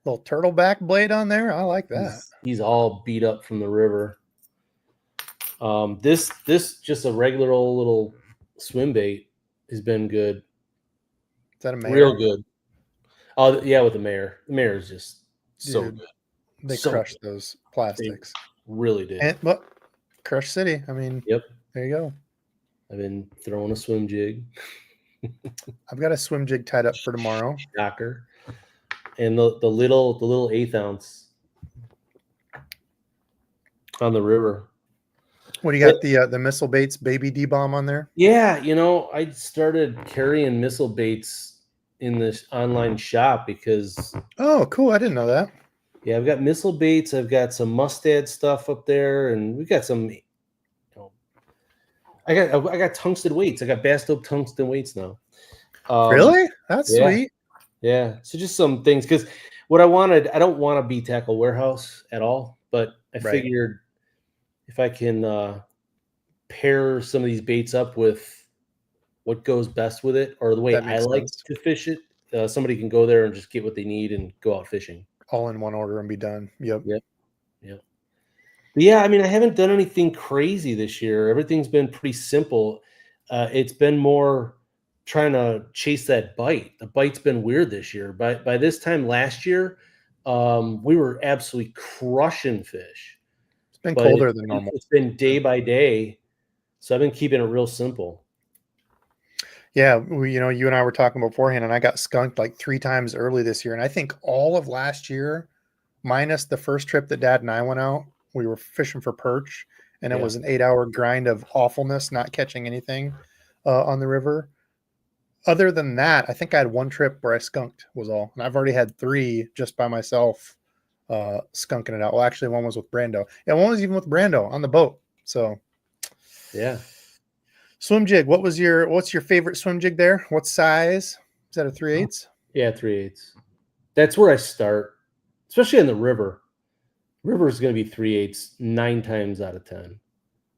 Little turtleback blade on there. I like that. He's all beat up from the river. This just a regular old little swim bait has been good. Is that a Mayor? Real good. Oh yeah, with the Mayor. The Mayor is just so good. They crushed those plastics. They really did. And Crush City. I mean, yep. There you go. I've been throwing a swim jig. I've got a swim jig tied up for tomorrow. Shocker. And the little 1/8 ounce on the river. What do you got? The missile baits baby D-bomb on there? Yeah, I started carrying missile baits in this online shop because. Oh, cool! I didn't know that. Yeah, I've got missile baits. I've got some mustad stuff up there, and we've got some I got tungsten weights. I got Bass Dope tungsten weights now. Really? That's Yeah, sweet. yeah. So just some things, because what I wanted, I don't want to be Tackle Warehouse at all, but I Right. figured if I can pair some of these baits up with what goes best with it, or the way That I makes like sense. to fish it, somebody can go there and just get what they need and go out fishing. All in one order and be done. Yep. Yep. Yep. But yeah, I mean, I haven't done anything crazy this year. Everything's been pretty simple. It's been more trying to chase that bite. The bite's been weird this year. By this time last year, we were absolutely crushing fish. It's been But colder than normal. it's been day by day, so I've been keeping it real simple. Yeah, you and I were talking beforehand, and I got skunked like 3 times early this year. And I think all of last year, minus the first trip that Dad and I went out, we were fishing for perch, and it Yeah. was an 8-hour grind of awfulness, not catching anything on the river. Other than that, I think I had one trip where I skunked was all, and I've already had 3 just by myself skunking it out. Well, actually, one was with Brando. Yeah, one was even with Brando on the boat. So Yeah. swim jig. What's your favorite swim jig there? What size? Is that a 3/8? Yeah, 3/8. That's where I start, especially in the river. River is going to be 3/8 9 times out of 10.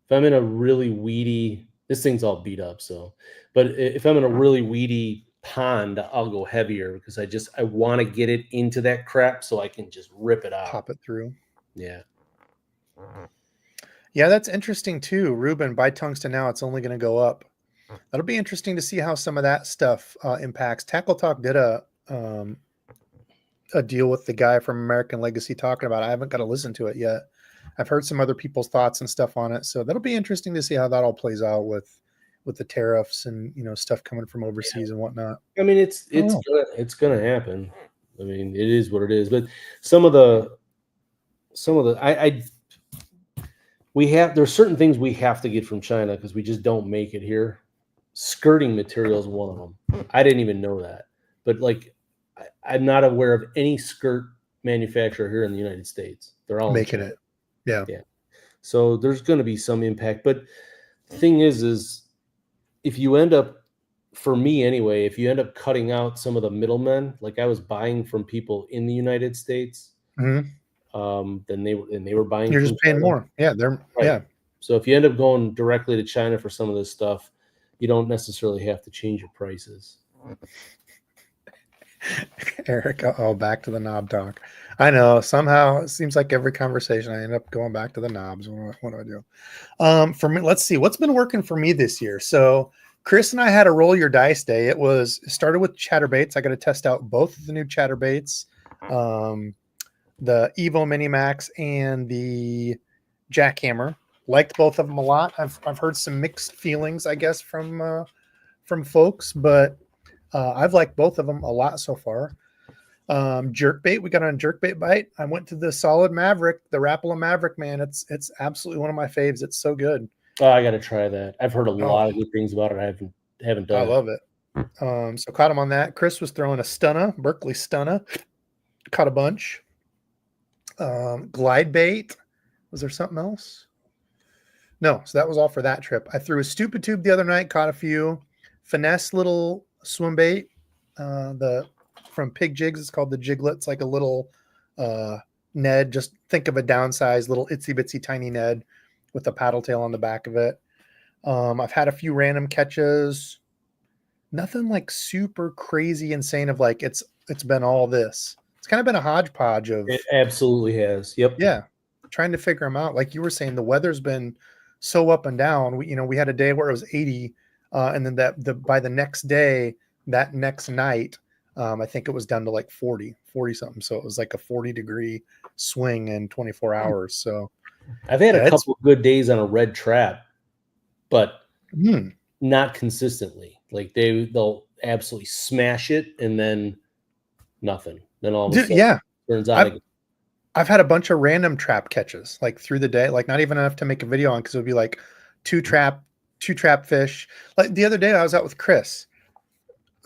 If I'm in a really weedy, this thing's all beat up, so, but if I'm in a really weedy pond, I'll go heavier because I want to get it into that crap so I can just rip it out. Pop it through. Yeah. Yeah, that's interesting too. Ruben, by tungsten now, it's only going to go up. That'll be interesting to see how some of that stuff impacts. Tackle Talk did a deal with the guy from American Legacy talking about it. I haven't got to listen to it yet. I've heard some other people's thoughts and stuff on it, so that'll be interesting to see how that all plays out with the tariffs and stuff coming from overseas and whatnot. I mean, it's gonna happen. I mean, it is what it is. But some of the I there's certain things we have to get from China because we just don't make it here. Skirting material is one of them. I didn't even know that, but like I'm not aware of any skirt manufacturer here in the United States. They're all Making it. Yeah. Yeah. So there's going to be some impact, but the thing is if you end up, for me anyway, if you end up cutting out some of the middlemen, like I was buying from people in the United States, Mhm. then they were buying. You're from just paying China. more. Yeah, Right. yeah. So if you end up going directly to China for some of this stuff, you don't necessarily have to change your prices. Eric, back to the knob talk. I know somehow it seems like every conversation I end up going back to the knobs. What do I do? For me, let's see what's been working for me this year. So Chris and I had a roll your dice day. It started with chatterbaits. I got to test out both of the new chatterbaits, the Evo Minimax and the Jackhammer. Liked both of them a lot. I've heard some mixed feelings, I guess, from folks, but I've liked both of them a lot so far. Jerkbait, we got on a jerkbait bite. I went to the Solid Maverick, the Rapala Maverick, man. It's absolutely one of my faves. It's so good. Oh, I got to try that. I've heard a lot of good things about it. I haven't done I it. love it. So caught him on that. Chris was throwing a stunner, Berkeley stunner. Caught a bunch. Glide bait. Was there something else? No, so that was all for that trip. I threw a stupid tube the other night, caught a few. Finesse little swim bait. From Pig Jigs, it's called the Jiglet. It's like a little Ned. Just think of a downsized little itsy bitsy tiny Ned with a paddle tail on the back of it. I've had a few random catches. Nothing like super crazy insane of like it's been all this. It's kind of been a hodgepodge of. It absolutely has. Yep. Yeah, trying to figure them out. Like you were saying, the weather's been so up and down. We had a day where it was 80, and then by the next day, that next night, I think it was down to like 40 something. So it was like a 40-degree swing in 24 hours. So I've had a couple of good days on a red trap, but not consistently. Like they'll absolutely smash it and then nothing. Then all of a sudden, yeah, it turns out again. I've had a bunch of random trap catches like through the day, like not even enough to make a video on because it would be like two trap fish. Like the other day, I was out with Chris.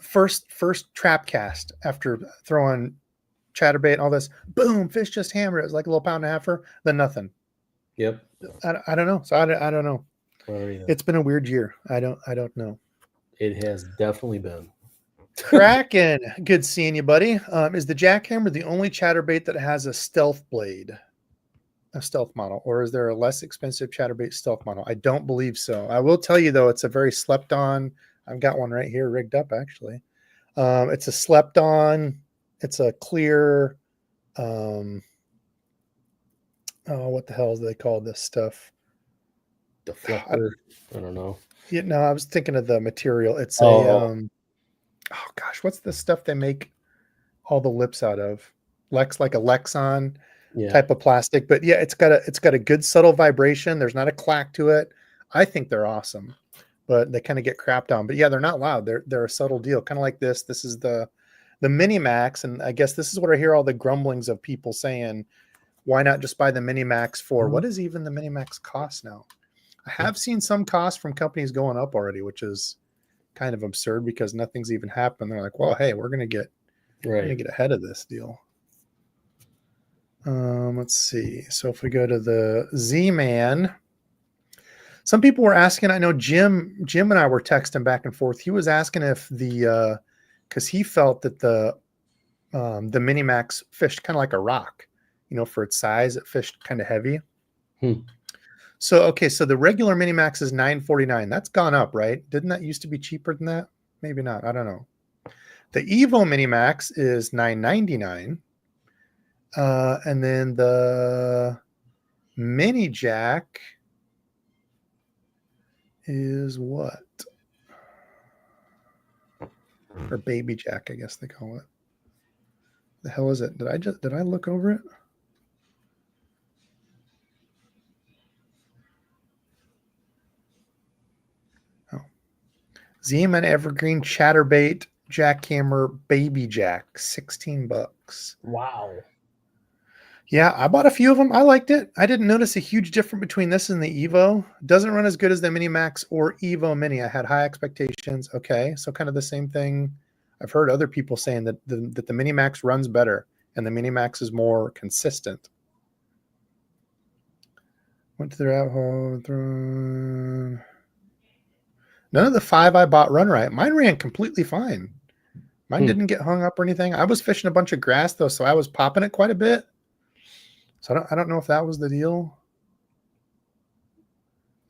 First trap cast after throwing chatterbait and all this. Boom, fish just hammered. It was like a little pound and a halfer. Then nothing. Yep. I don't know. So I don't know. Oh, yeah. It's been a weird year. I don't know. It has definitely been. Kraken, good seeing you, buddy. Is the jackhammer the only chatterbait that has a stealth blade, a stealth model, or is there a less expensive chatterbait stealth model? I don't believe so. I will tell you though, it's a very slept on. I've got one right here rigged up actually. It's a slept on. It's a clear. Oh, what the hell do they call this stuff? Deflector. I don't know. Yeah, no, I was thinking of the material. It's Oh. oh gosh, what's the stuff they make all the lips out of? Like a Lexon type of plastic. But yeah, it's got a good subtle vibration. There's not a clack to it. I think they're awesome, but they kind of get crapped on. But yeah, they're not loud. They're a subtle deal, kind of like this. This is the Mini Max, and I guess this is what I hear all the grumblings of people saying. Why not just buy the Mini Max for what is even the Mini Max cost now? I have seen some costs from companies going up already, which is kind of absurd because nothing's even happened. They're like, well, hey, we're gonna get ahead of this deal. Let's see. So if we go to the Z-Man, some people were asking, I know Jim and I were texting back and forth. He was asking if because he felt that the Mini Max fished kind of like a rock, for its size, it fished kind of heavy. So, okay. So the regular Mini Max is $949. That's gone up, right? Didn't that used to be cheaper than that? Maybe not. I don't know. The Evo Mini Max is $999. And then the Mini Jack is what? Or Baby Jack, I guess they call it. The hell is it? Did I look over it? Oh. Z-Man Evergreen Chatterbait Jackhammer Baby Jack, $16. Wow. Yeah, I bought a few of them. I liked it. I didn't notice a huge difference between this and the Evo. Doesn't run as good as the Mini Max or Evo Mini. I had high expectations. Okay, so kind of the same thing. I've heard other people saying that the Mini Max runs better and the Mini Max is more consistent. Went to the route hole. None of the 5 I bought run right. Mine ran completely fine. Mine didn't get hung up or anything. I was fishing a bunch of grass though, so I was popping it quite a bit. So I don't know if that was the deal.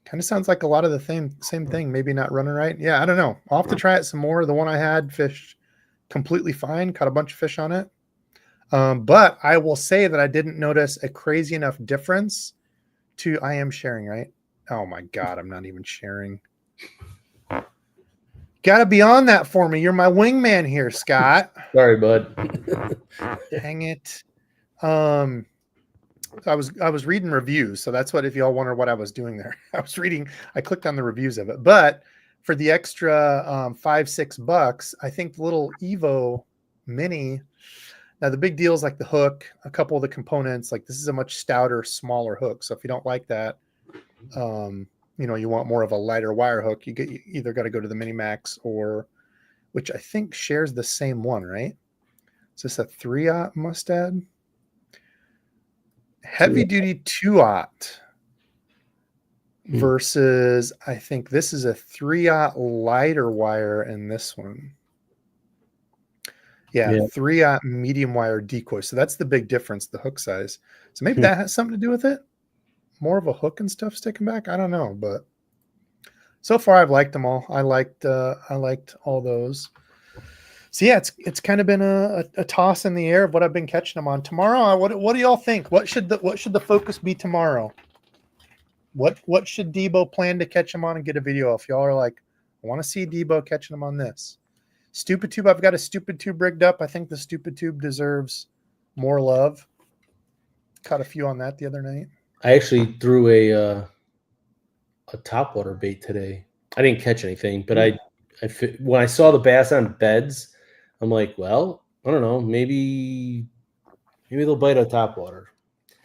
Kind of sounds like a lot of the same thing. Maybe not running right. Yeah, I don't know. I'll have to try it some more. The one I had fished completely fine. Caught a bunch of fish on it. But I will say that I didn't notice a crazy enough difference to I am sharing, right? Oh my God, I'm not even sharing. Got to be on that for me. You're my wingman here, Scott. Sorry, bud. Dang it. I was reading reviews, so that's what, if y'all wonder what I was doing there, I clicked on the reviews of it. But for the extra $5-6, I think the little Evo Mini. Now the big deal is like the hook, a couple of the components. Like this is a much stouter, smaller hook. So if you don't like that, you want more of a lighter wire hook, you either got to go to the Mini Max or, which I think shares the same one, right? Is this a 3/0 Mustad? Heavy duty 2/0 versus I think this is a 3/0 lighter wire in this one. Yeah, 3/0 medium wire decoy. So that's the big difference, the hook size. So maybe that has something to do with it. More of a hook and stuff sticking back. I don't know, but so far I've liked them all. I liked all those. So yeah, it's kind of been a toss in the air of what I've been catching them on. Tomorrow, what do y'all think? What should the focus be tomorrow? What should Debo plan to catch them on and get a video of? Y'all are like, I want to see Debo catching them on this. Stupid Tube, I've got a Stupid Tube rigged up. I think the Stupid Tube deserves more love. Caught a few on that the other night. I actually threw a topwater bait today. I didn't catch anything, but when I saw the bass on beds, I'm like, well, I don't know, maybe they'll bite a topwater.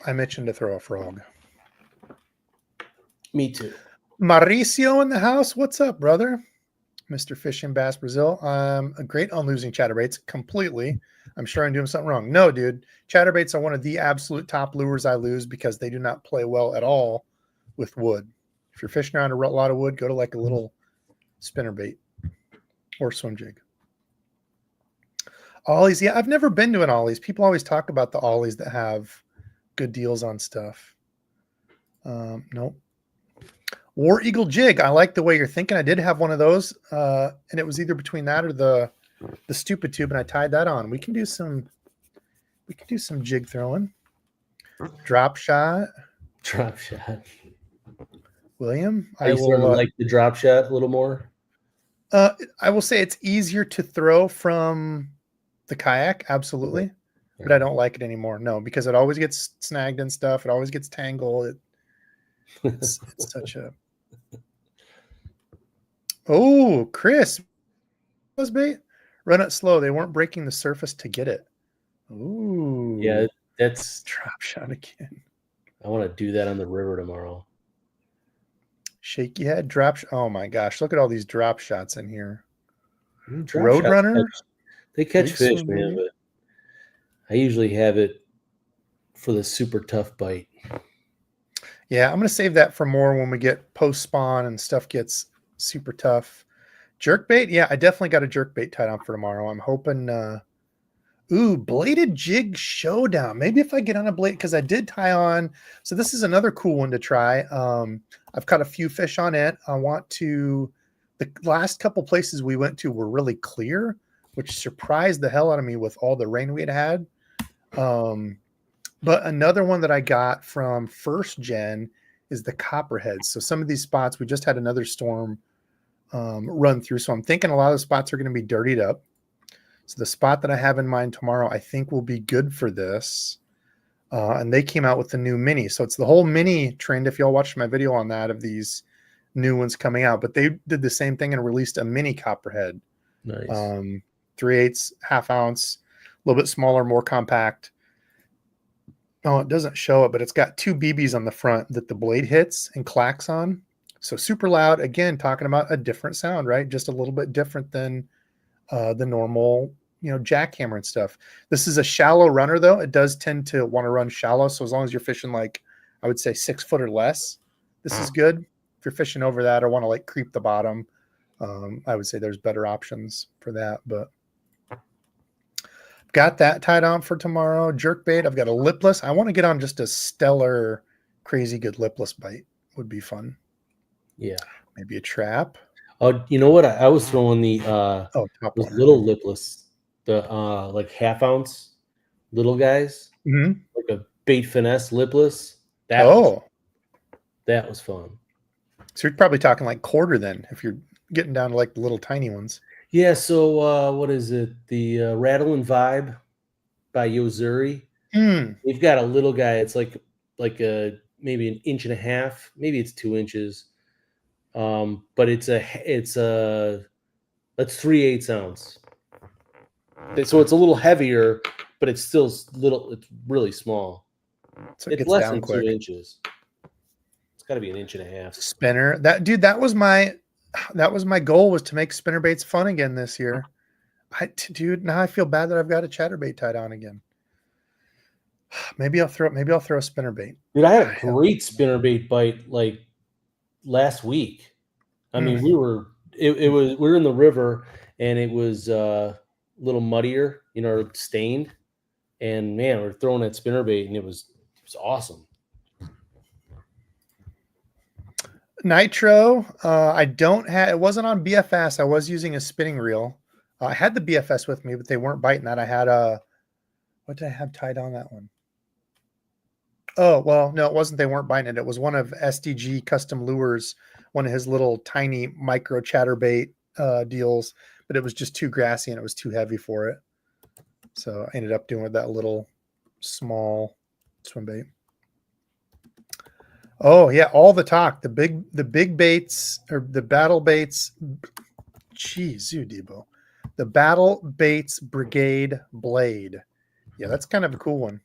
I mentioned to throw a frog. Me too. Mauricio in the house. What's up, brother? Mr. Fishing Bass Brazil. I'm great on losing chatterbaits completely. I'm sure I'm doing something wrong. No, dude. Chatterbaits are one of the absolute top lures I lose because they do not play well at all with wood. If you're fishing around a lot of wood, go to like a little spinnerbait or swim jig. Ollies, yeah, I've never been to an Ollies. People always talk about the Ollies that have good deals on stuff. Nope. War Eagle jig. I like the way you're thinking. I did have one of those, and it was either between that or the stupid tube, and I tied that on. We can do some jig throwing. Drop shot. Drop shot. William, I will like the drop shot a little more. I will say it's easier to throw from the kayak, absolutely, but I don't like it anymore. No, because it always gets snagged and stuff. It always gets tangled. It's such a. Oh, Chris, was bait. Run it slow. They weren't breaking the surface to get it. Ooh, yeah, that's drop shot again. I want to do that on the river tomorrow. Shaky head drop. Oh my gosh, look at all these drop shots in here. Roadrunner. They catch fish, man, but I usually have it for the super tough bite. Yeah, I'm going to save that for more when we get post spawn and stuff gets super tough. Jerkbait, yeah, I definitely got a jerkbait tied on for tomorrow. I'm hoping. Bladed jig showdown. Maybe if I get on a blade, because I did tie on. So this is another cool one to try. I've caught a few fish on it. I want to. The last couple places we went to were really clear, which surprised the hell out of me with all the rain we had had. But another one that I got from first gen is the copperhead. So some of these spots we just had another storm run through. So I'm thinking a lot of the spots are going to be dirtied up. So the spot that I have in mind tomorrow, I think will be good for this. And they came out with the new mini. So it's the whole mini trend. If y'all watched my video on that, of these new ones coming out, but they did the same thing and released a mini copperhead. Nice. 3/8, half ounce, a little bit smaller, more compact. Oh, it doesn't show it, but it's got 2 BBs on the front that the blade hits and clacks on. So super loud. Again, talking about a different sound, right? Just a little bit different than the normal, jackhammer and stuff. This is a shallow runner, though. It does tend to want to run shallow. So as long as you're fishing, like, I would say 6 foot or less, this is good. If you're fishing over that or want to like creep the bottom, I would say there's better options for that. But got that tied on for tomorrow. Jerkbait. I've got a lipless. I want to get on just a stellar, crazy good lipless bite. Would be fun. Yeah. Maybe a trap. Oh, you know what? I was throwing the those little lipless, the like half ounce little guys, like a bait finesse lipless. That was fun. So you're probably talking like quarter then, if you're getting down to like the little tiny ones. Yeah. So what is it? The Rattle and Vibe by Yozuri. They've got a little guy. It's like a maybe 1.5 inches, maybe it's 2 inches. But it's 3/8 ounce. So it's a little heavier, but it's still little. It's really small. So it's less than 2 inches. It's got to be 1.5 inches. Spinner. That was my goal, was to make spinnerbaits fun again this year. Now I feel bad that I've got a chatterbait tied on again. Maybe I'll throw a spinnerbait. Dude, I had a great spinnerbait bite like last week. I mean, we were in the river and it was a little muddier, stained. And man, we're throwing that spinnerbait and it was awesome. Nitro, it wasn't on BFS. I was using a spinning reel. I had the BFS with me, but they weren't biting that. I had what did I have tied on that one? Oh, well, no, it wasn't. They weren't biting it. It was one of SDG Custom Lures, one of his little tiny micro chatterbait deals, but it was just too grassy and it was too heavy for it. So I ended up doing with that little small swim bait. Oh yeah, all the talk. The big baits, or the battle baits. Geez, Debo. The Battle Baits Brigade Blade. Yeah, that's kind of a cool one.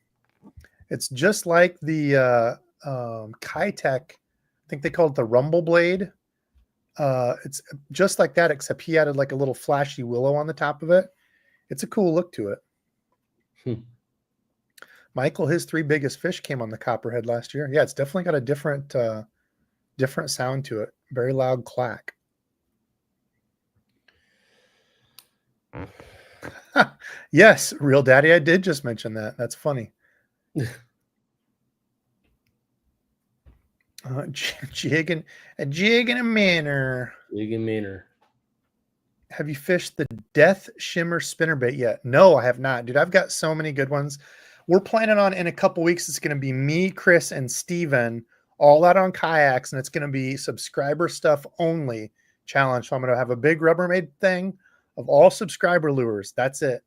It's just like the Kitech, I think they call it the Rumble Blade. It's just like that, except he added like a little flashy willow on the top of it. It's a cool look to it. Michael, his 3 biggest fish came on the Copperhead last year. Yeah, it's definitely got a different different sound to it. Very loud clack. Yes, Real Daddy, I did just mention that. That's funny. Jig and a manor. Jig and manor. Have you fished the Death Shimmer spinnerbait yet? No, I have not, dude. I've got so many good ones. We're planning on in a couple weeks. It's going to be me, Chris, and Steven all out on kayaks, and it's going to be subscriber stuff only challenge. So I'm going to have a big Rubbermaid thing of all subscriber lures. That's it.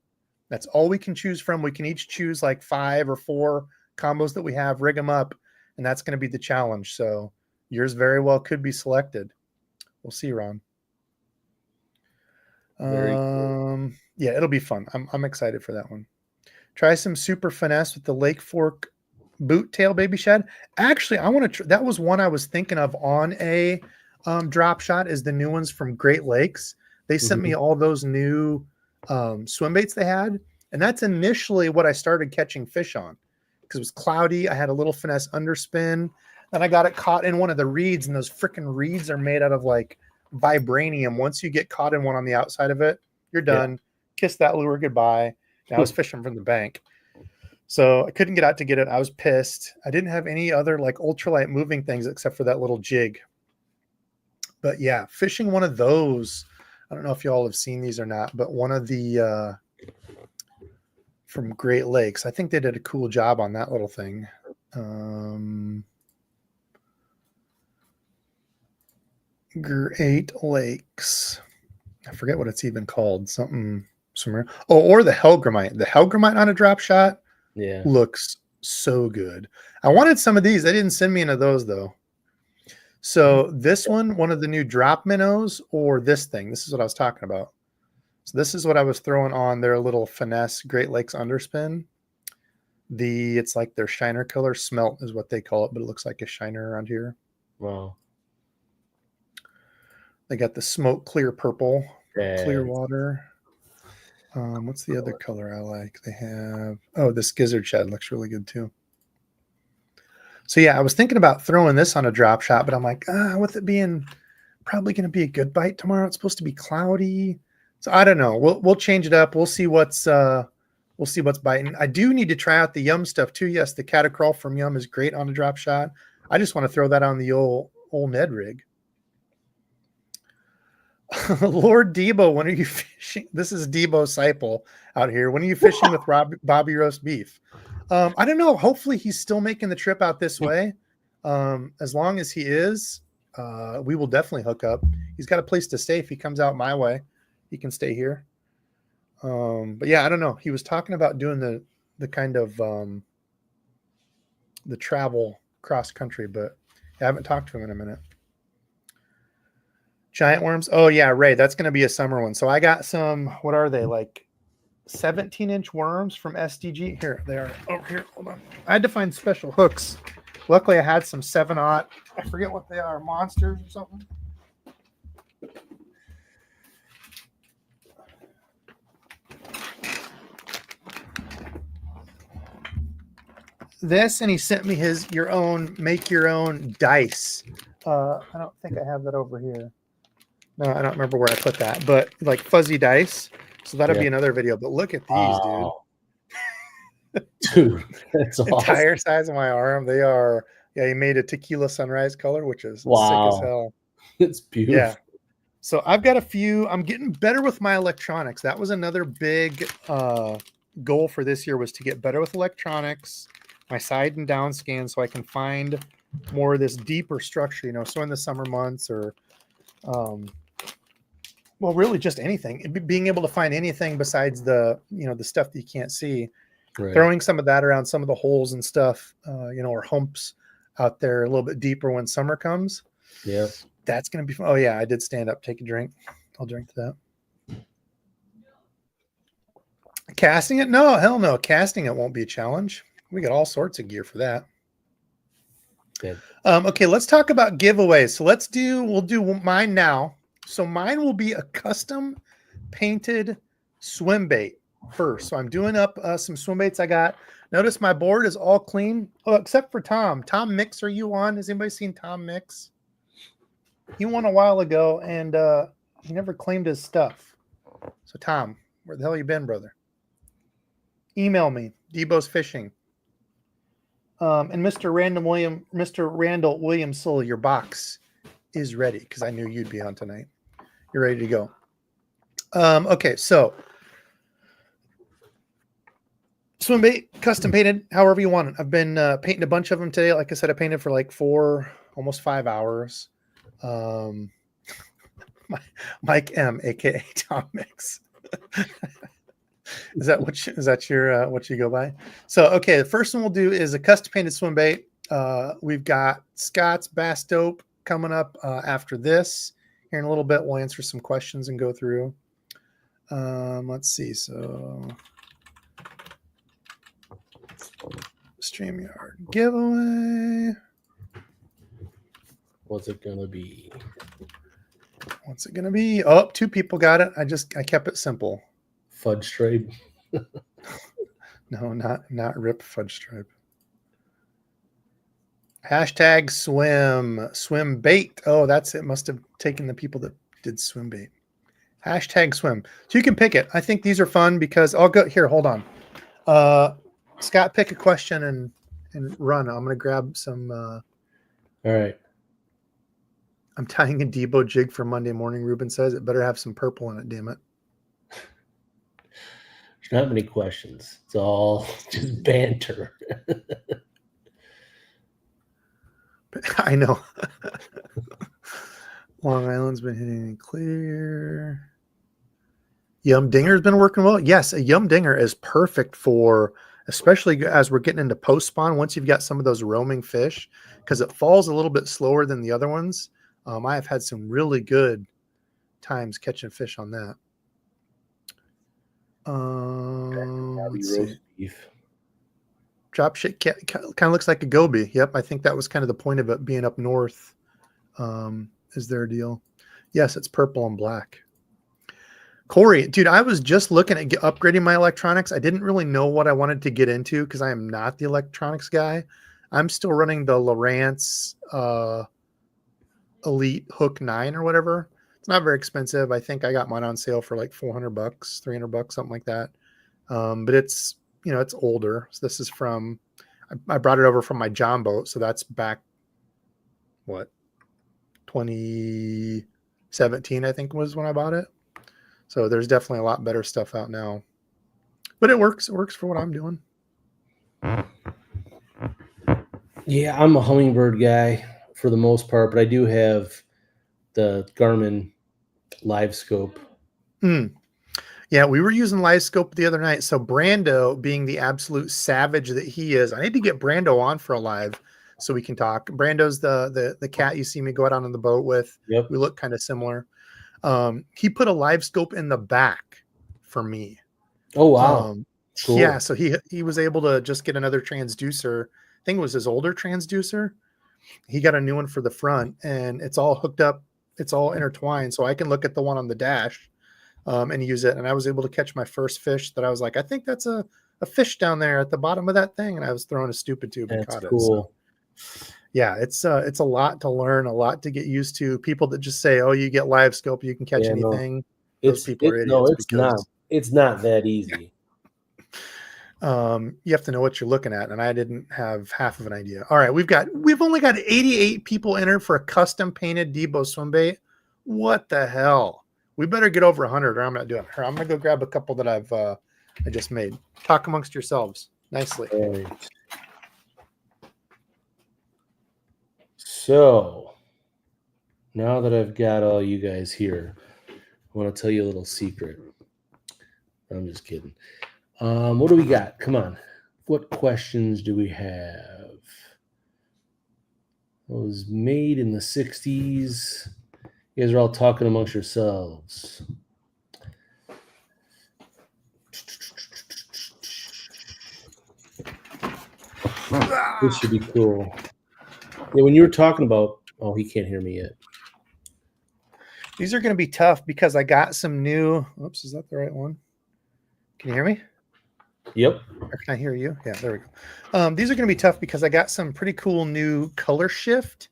That's all we can choose from. We can each choose like 5 or 4 combos that we have, rig them up, and that's going to be the challenge. So yours very well could be selected. We'll see, Ron. Cool. Yeah, it'll be fun. I'm excited for that one. Try some super finesse with the Lake Fork boot tail baby shad. Actually, I want to. That was one I was thinking of on a drop shot. Is the new ones from Great Lakes? They sent me all those new swim baits they had, and that's initially what I started catching fish on because it was cloudy. I had a little finesse underspin, and I got it caught in one of the reeds, and those freaking reeds are made out of like vibranium. Once you get caught in one on the outside of it, you're done. Yeah. Kiss that lure goodbye. And I was fishing from the bank, so I couldn't get out to get it. I was pissed. I didn't have any other like ultralight moving things except for that little jig. But yeah, fishing one of those. I don't know if you all have seen these or not, but one of the from Great Lakes, I think they did a cool job on that little thing. Great Lakes. I forget what it's even called. Something somewhere. Oh, or the Hellgramite. The Hellgramite on a drop shot. Yeah. Looks so good. I wanted some of these. They didn't send me any of those though. So this one of the new drop minnows, or this thing. This is what I was talking about. So this is what I was throwing on their little finesse Great Lakes underspin. It's like their shiner color. Smelt is what they call it, but it looks like a shiner around here. Wow. They got the smoke clear purple, clear water. Yeah. What's the other color I like? They have, this gizzard shad looks really good too. So yeah, I was thinking about throwing this on a drop shot, but I'm like, with it being probably going to be a good bite tomorrow, it's supposed to be cloudy. So I don't know. We'll change it up. We'll see what's biting. I do need to try out the Yum stuff too. Yes, the catacrawl from Yum is great on a drop shot. I just want to throw that on the old Ned rig. Lord Debo, when are you fishing? This is Debo Seipel out here. When are you fishing with Bobby Roast Beef? I don't know. Hopefully he's still making the trip out this way. As long as he is, we will definitely hook up. He's got a place to stay. If he comes out my way, he can stay here. But yeah, I don't know. He was talking about doing the kind of the travel cross country, but I haven't talked to him in a minute. Giant worms. Oh yeah, Ray, that's going to be a summer one. So I got some, what are they, like 17-inch worms from SDG. Here they are over here. Hold on. I had to find special hooks. Luckily I had some 7/0. I forget what they are, monsters or something. This, and he sent me make your own dice. I don't think I have that over here. No, I don't remember where I put that, but like fuzzy dice. So that'll be another video. But look at these, dude. Dude, that's awesome. Entire size of my arm. They are. Yeah, he made a tequila sunrise color, which is sick as hell. It's beautiful. Yeah. So I've got a few. I'm getting better with my electronics. That was another big goal for this year, was to get better with electronics, my side and down scan, so I can find more of this deeper structure. So in the summer months, or well, really just anything, being able to find anything besides the stuff that you can't see, throwing some of that around some of the holes and stuff, or humps out there a little bit deeper when summer comes. Yeah, that's going to be fun. Oh yeah, I did stand up, take a drink. I'll drink to that. Casting it? No, hell no. Casting it won't be a challenge. We got all sorts of gear for that. Good. Okay, let's talk about giveaways. So we'll do mine now. So mine will be a custom painted swim bait first. So I'm doing up some swim baits I got. Notice my board is all clean. Oh, except for Tom. Tom Mix, are you on? Has anybody seen Tom Mix? He won a while ago, and he never claimed his stuff. So, Tom, where the hell you been, brother? Email me, DEBO'S Fishing. And Mr. Randall William Sully, your box is ready because I knew you'd be on tonight. You're ready to go. Okay, so swim bait, custom painted, however you want it. I've been painting a bunch of them today. Like I said, I painted for like almost 5 hours. Mike M, aka Tom Mix. Is that what you go by? So okay, the first one we'll do is a custom painted swim bait. We've got Scott's Bass Dope coming up after this. Here in a little bit, we'll answer some questions and go through. Let's see. So StreamYard giveaway. What's it gonna be? What's it gonna be? Oh, 2 people got it. I kept it simple. Fudge stripe. No, not rip fudge stripe. Hashtag swim bait. Oh, that's it. Must have taken the people that did swim bait. Hashtag swim. So you can pick it. I think these are fun because I'll go here. Hold on. Scott, pick a question and run. I'm gonna grab some. All right. I'm tying a Debo jig for Monday morning. Ruben says it better have some purple in it. Damn it. There's not many questions. It's all just banter. I know. Long Island's been hitting clear. Yum Dinger's been working well. Yes, a Yum Dinger is perfect for, especially as we're getting into post spawn. Once you've got some of those roaming fish, because it falls a little bit slower than the other ones. I have had some really good times catching fish on that. Let's see. Beef. Drop shit kind of looks like a goby. Yep, I think that was kind of the point of it being up north. Is their deal? Yes, it's purple and black. Corey, dude, I was just looking at upgrading my electronics. I didn't really know what I wanted to get into because I am not the electronics guy. I'm still running the Lowrance Elite Hook 9 or whatever. It's not very expensive. I think I got mine on sale for like $400, $300, something like that. But it's, it's older. So this is from, I brought it over from my John boat. So that's back, 2017, I think was when I bought it. So there's definitely a lot better stuff out now, but it works. It works for what I'm doing. Yeah, I'm a Humminbird guy for the most part, but I do have the Garmin Live Scope. Yeah, we were using Live Scope the other night. So Brando, being the absolute savage that he is, I need to get Brando on for a live so we can talk. Brando's the cat you see me go out on the boat with. Yep. We look kind of similar. He put a Live Scope in the back for me. Oh wow. Cool. Yeah, so he was able to just get another transducer. I think it was his older transducer. He got a new one for the front, and it's all hooked up. It's all intertwined, so I can look at the one on the dash and use it. And I was able to catch my first fish that I was like, I think that's a fish down there at the bottom of that thing, and I was throwing a stupid tube and caught cool. it. So, yeah, it's a lot to learn, a lot to get used to. People that just say, "Oh, you get Live Scope, you can catch anything." No. Those people are idiots. No, it's not. It's not that easy. You have to know what you're looking at, and I didn't have half of an idea. All right, we've only got 88 people entered for a custom painted DEBO'S swim bait. What the hell? We better get over 100, or I'm not doing it. I'm gonna go grab a couple that I just made. Talk amongst yourselves nicely. Right. So now that I've got all you guys here, I want to tell you a little secret. I'm just kidding. What do we got? Come on. What questions do we have? It was made in the 60s. You guys are all talking amongst yourselves. This should be cool. Yeah, when you were talking about, oh, he can't hear me yet. These are going to be tough because I got some new. Oops, is that the right one? Can you hear me? Yep. Or can I hear you? Yeah, there we go. These are going to be tough because I got some pretty cool new color shift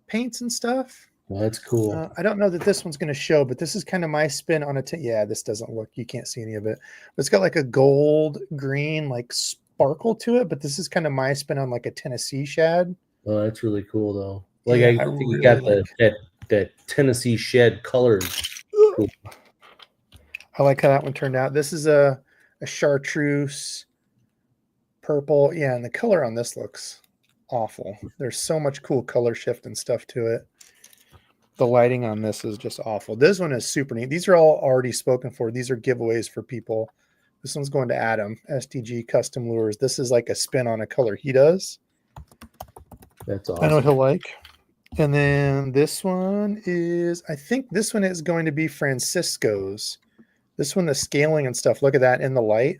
paints and stuff. Well, that's cool. I don't know that this one's going to show, but this is kind of my spin on it. Yeah, this doesn't look, you can't see any of it. But it's got like a gold green, like sparkle to it. But this is kind of my spin on like a Tennessee shad. Oh, that's really cool though. Like Yeah, I I think you really got like. that Tennessee shed color. Cool. I like how that one turned out. This is a chartreuse purple. Yeah, and the color on this looks awful. There's so much cool color shift and stuff to it. The lighting on this is just awful. This one is super neat. These are all already spoken for. These are giveaways for people. This one's going to Adam, STG Custom Lures. This is like a spin on a color he does. That's I know awesome. he'll like. And then this one is, I think this one is going to be Francisco's. This one, the scaling and stuff. Look at that in the light.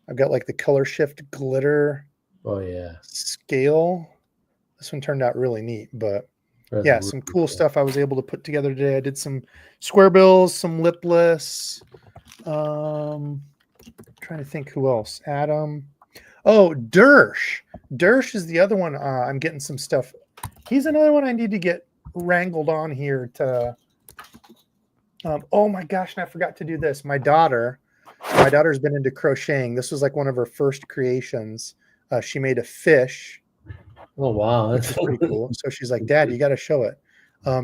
I've got like the color shift glitter Oh yeah. scale. This one turned out really neat, but That's yeah, really some cool stuff I was able to put together today. I did some square bills, some lipless. Trying to think who else. Adam. Oh, Dersh. Dersh is the other one. I'm getting some stuff. He's another one I need to get wrangled on here to. Oh my gosh, and I forgot to do this. My daughter's been into crocheting. This was like one of her first creations. She made a fish. Oh wow, Which that's is pretty cool. So she's like, Dad, you got to show it.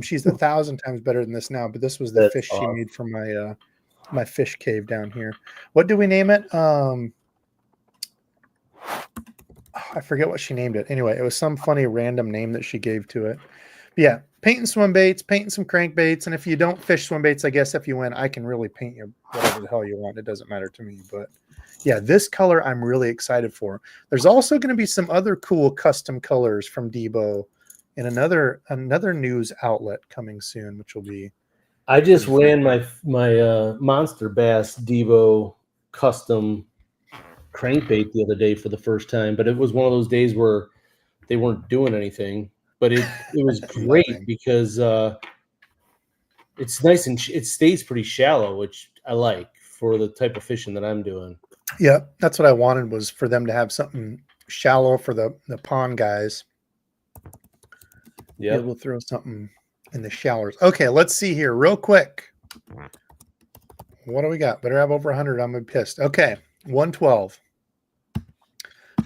She's 1,000 times better than this now, but this was the that's fish she awesome. made for my my fish cave down here. What do we name it? I forget what she named it. Anyway, it was some funny random name that she gave to it. But yeah, painting swim baits, painting some crankbaits, and if you don't fish swim baits, I guess if you win, I can really paint you whatever the hell you want. It doesn't matter to me. But yeah, this color I'm really excited for. There's also going to be some other cool custom colors from Debo in another news outlet coming soon, which will be. I just ran my monster bass Devo custom crankbait the other day for the first time, but it was one of those days where they weren't doing anything. But it was great because it's nice and it stays pretty shallow, which I like for the type of fishing that I'm doing. Yeah, that's what I wanted, was for them to have something shallow for the pond guys. Yeah, we'll throw something in the showers. Okay, let's see here real quick. What do we got? Better have over 100. I'm pissed. Okay, 112.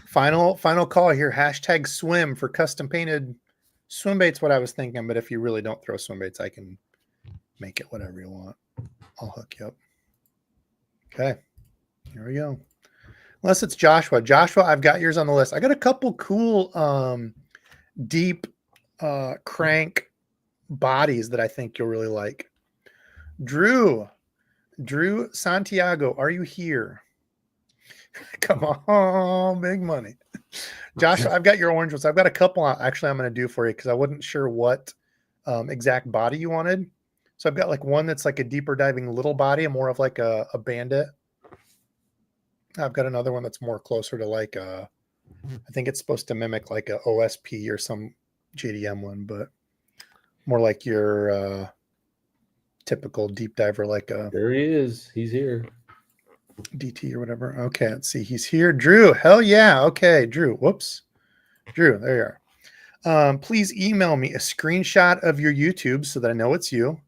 Final call here. Hashtag swim for custom painted swim baits. What I was thinking, but if you really don't throw swim baits, I can make it whatever you want. I'll hook you up. Okay, here we go. Unless it's Joshua. Joshua, I've got yours on the list. I got a couple cool deep crank bodies that I think you'll really like. Drew Santiago, are you here? Come on, big money. Joshua, I've got your orange ones. I've got a couple actually I'm going to do for you because I wasn't sure what exact body you wanted. So I've got like one that's like a deeper diving little body and more of like a bandit. I've got another one that's more closer to like I think it's supposed to mimic like a OSP or some JDM one, but more like your typical deep diver, like a. There he is. He's here. DT or whatever. Okay, let's see. He's here. Drew, hell yeah. Okay, Drew. Whoops. Drew, there you are. Please email me a screenshot of your YouTube so that I know it's you.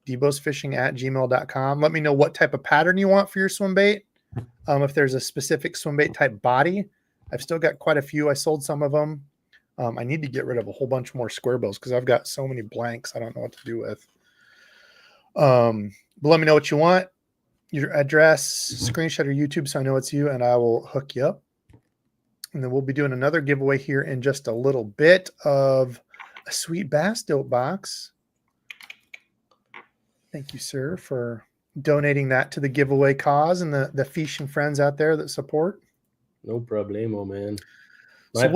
DEBO'Sfishing@gmail.com. Let me know what type of pattern you want for your swim bait. If there's a specific swim bait type body. I've still got quite a few. I sold some of them. I need to get rid of a whole bunch more square bills because I've got so many blanks I don't know what to do with. But let me know what you want. Your address, screenshot your YouTube so I know it's you, and I will hook you up. And then we'll be doing another giveaway here in just a little bit of a sweet bass dope box. Thank you, sir, for donating that to the giveaway cause and the fish and friends out there that support. No problemo, man. So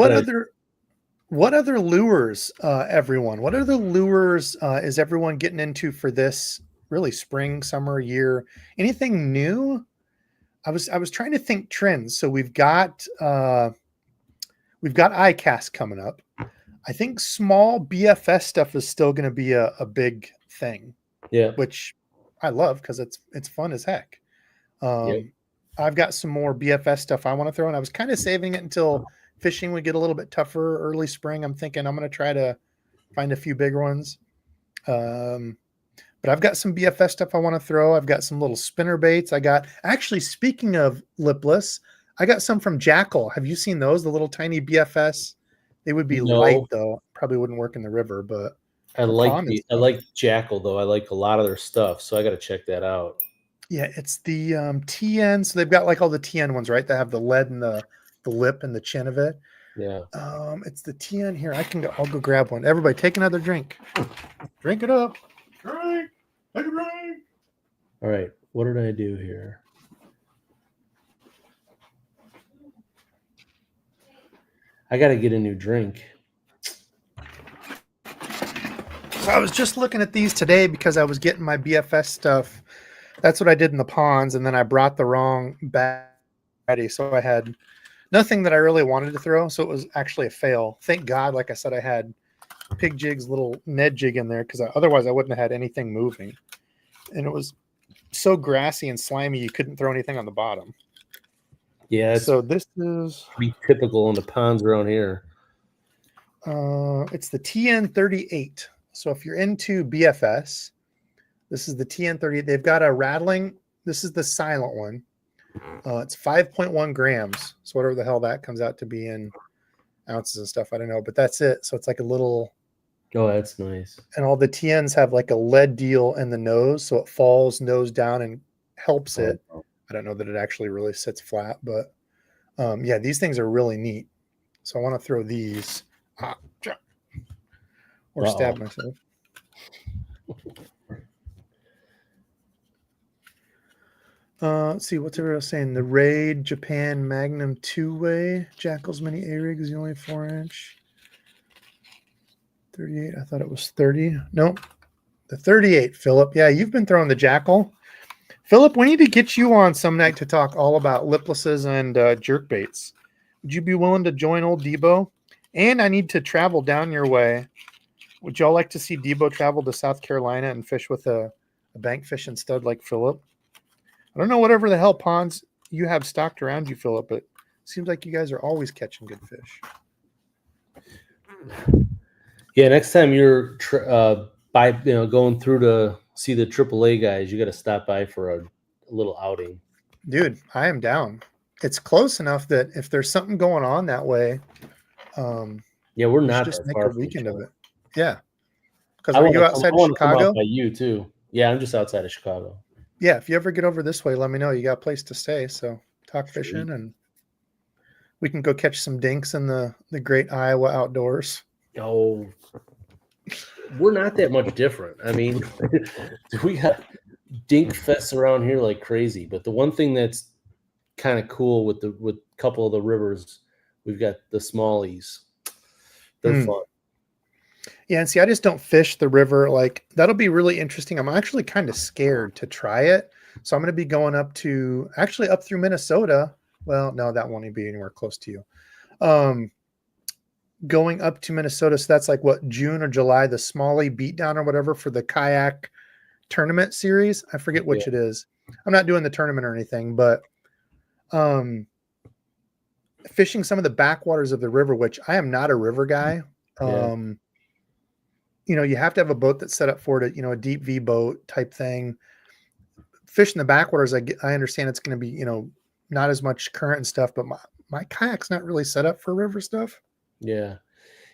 what other lures, everyone? What other lures is everyone getting into for this really spring, summer, year? Anything new? I was trying to think trends. So we've got ICAST coming up. I think small BFS stuff is still going to be a big thing. Yeah, which I love because it's fun as heck. I've got some more BFS stuff I want to throw in. I was kind of saving it until fishing would get a little bit tougher early spring. I'm thinking I'm going to try to find a few bigger ones. But I've got some BFS stuff I want to throw. I've got some little spinner baits. Actually, speaking of lipless, I got some from Jackal. Have you seen those? The little tiny BFS? They would be light No, though. Probably wouldn't work in the river, but I for like pond and I stuff. like Jackal though. I like a lot of their stuff, so I got to check that out. Yeah, it's the TN. So they've got like all the TN ones, right? That have the lead and the lip and the chin of it. Yeah. It's the TN here. I'll go grab one. Everybody, take another drink. Drink it up. Drink. Take a drink. All right. What did I do here? I got to get a new drink. So I was just looking at these today because I was getting my BFS stuff. That's what I did in the ponds, and then I brought the wrong bag ready, so I had nothing that I really wanted to throw. So it was actually a fail. Thank God, like I said, I had Pig Jig's little Ned jig in there because otherwise I wouldn't have had anything moving. And it was so grassy and slimy you couldn't throw anything on the bottom. Yeah, so this is pretty typical in the ponds around here. It's the TN38. So if you're into BFS, this is the TN38. They've got a rattling. This is the silent one. It's 5.1 grams. So whatever the hell that comes out to be in ounces and stuff, I don't know. But that's it. So it's like a little. Oh, that's nice. And all the TNs have like a lead deal in the nose, so it falls nose down and helps it. I don't know that it actually really sits flat, but yeah, these things are really neat. So I want to throw these or stab myself. Let's see, what's everyone saying? The Raid Japan Magnum 2-way Jackal's Mini A-Rig is the only 4-inch. 38, I thought it was 30. Nope, the 38, Philip. Yeah, you've been throwing the Jackal. Philip, we need to get you on some night to talk all about liplesses and jerk baits. Would you be willing to join old Debo? And I need to travel down your way. Would y'all like to see Debo travel to South Carolina and fish with a bank fishing stud like Philip? I don't know whatever the hell ponds you have stocked around you, Philip, but it seems like you guys are always catching good fish. Yeah, next time you're going through to see the AAA guys, you got to stop by for a little outing. Dude, I am down. It's close enough that if there's something going on that way, yeah, we're not just that make far a from weekend each of other. it. Yeah, because are you outside of Chicago? Come out by you too. Yeah, I'm just outside of Chicago. Yeah, if you ever get over this way, let me know. You got a place to stay, so talk fishing, and we can go catch some dinks in the great Iowa outdoors. Oh, we're not that much different. I mean, we got dink fests around here like crazy. But the one thing that's kind of cool with a couple of the rivers, we've got the smallies. They're fun. Yeah, and see, I just don't fish the river. Like, that'll be really interesting. I'm actually kind of scared to try it. So I'm going to be going up through Minnesota. Well, no, that won't be anywhere close to you. Going up to Minnesota. So that's like what, June or July, the Smalley beatdown or whatever for the kayak tournament series. I forget which it is. I'm not doing the tournament or anything, but fishing some of the backwaters of the river, which I am not a river guy. You have to have a boat that's set up for it, a deep V boat type thing. Fishing the backwaters, I understand it's going to be, not as much current and stuff, but my kayak's not really set up for river stuff. Yeah.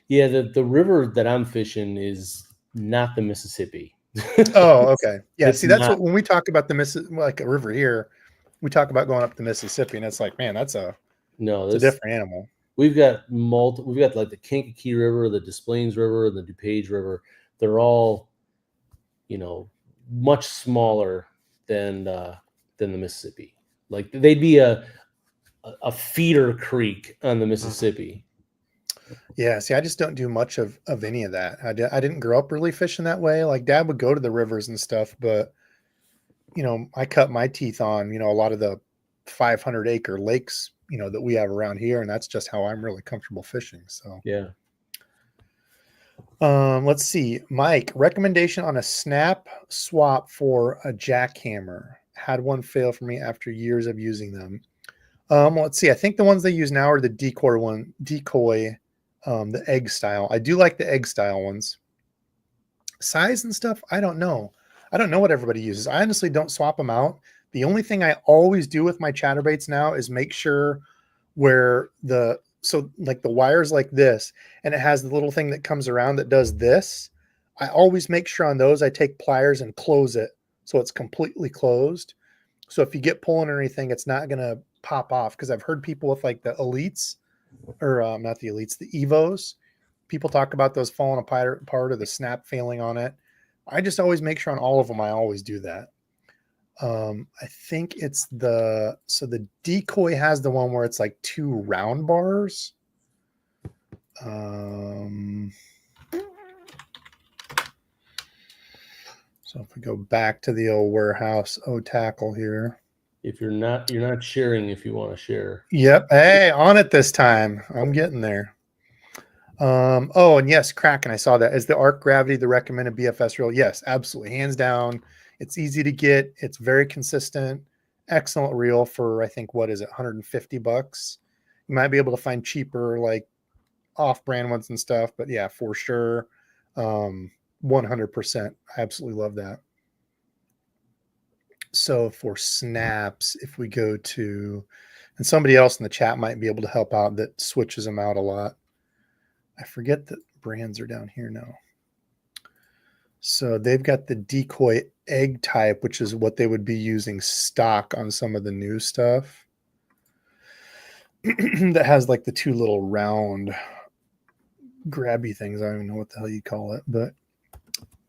Yeah. The river that I'm fishing is not the Mississippi. Oh, okay. Yeah. See, that's when we talk about the like a river here, we talk about going up the Mississippi, and it's like, man, it's a different animal. We've got like the Kankakee River, the Des Plaines River, and the DuPage River. They're all, much smaller than the Mississippi. Like they'd be a feeder creek on the Mississippi. Yeah, see, I just don't do much of any of that. I didn't grow up really fishing that way. Like Dad would go to the rivers and stuff, but I cut my teeth on a lot of the 500-acre lakes that we have around here, and that's just how I'm really comfortable fishing. So yeah. Let's see, Mike, recommendation on a snap swap for a jackhammer. Had one fail for me after years of using them. Let's see. I think the ones they use now are the decoy, the egg style. I do like the egg style ones. Size and stuff, I don't know. I don't know what everybody uses. I honestly don't swap them out. The only thing I always do with my chatterbaits now is make sure where so like the wire's like this, and it has the little thing that comes around that does this. I always make sure on those I take pliers and close it so it's completely closed. So if you get pulling or anything, it's not going to pop off. Because I've heard people with like the elites, or not the elites, the Evos, people talk about those falling apart or the snap failing on it. I just always make sure on all of them, I always do that. I think it's the decoy has the one where it's like 2 round bars. So if we go back to the old warehouse, tackle here. If you're not sharing if you want to share. Yep. Hey, on it this time. I'm getting there. And yes, Kraken, I saw that. Is the Arc Gravity the recommended BFS reel? Yes, absolutely. Hands down. It's easy to get. It's very consistent. Excellent reel for, I think, what is it, $150? You might be able to find cheaper, like off-brand ones and stuff, but yeah, for sure. 100%. I absolutely love that. So for snaps, if we go to, and somebody else in the chat might be able to help out that switches them out a lot. I forget that brands are down here now. So they've got the decoy egg type, which is what they would be using stock on some of the new stuff. That has like the 2 little round grabby things. I don't even know what the hell you call it, but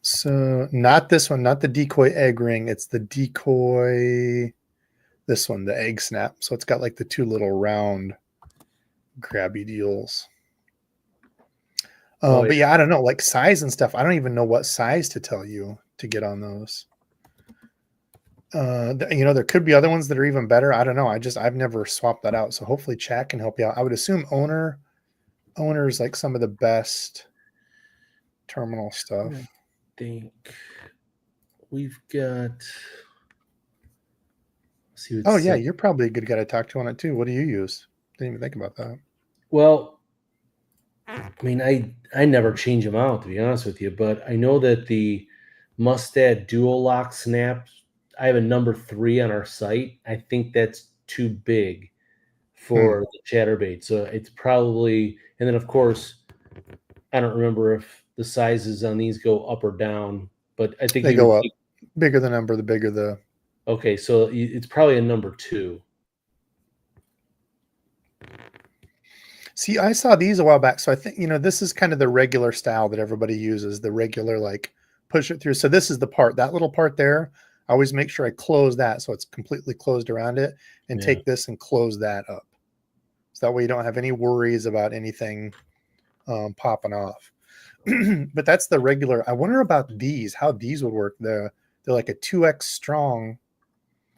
so not this one, not the decoy egg ring. It's the decoy, this one, the egg snap. So it's got like the 2 little round grabby deals. But yeah, I don't know, like size and stuff. I don't even know what size to tell you to get on those. There could be other ones that are even better. I don't know. I've never swapped that out. So hopefully chat can help you out. I would assume owner is like some of the best terminal stuff. I think we've got. Oh yeah, you're probably a good guy to talk to on it too. What do you use? Didn't even think about that. Well, I mean, I never change them out, to be honest with you, but I know that the Mustad Dual Lock snap, I have a number 3 on our site. I think that's too big for the chatterbait. So it's probably, and then of course, I don't remember if the sizes on these go up or down, but I think they go up. Bigger the number, the bigger the. Okay, so it's probably a number 2. See, I saw these a while back. So I think, this is kind of the regular style that everybody uses, the regular, like push it through. So this is the part, that little part there. I always make sure I close that so it's completely closed around it, and take this and close that up. So that way you don't have any worries about anything popping off. But that's the regular. I wonder about these, how these would work. They're like a 2X strong.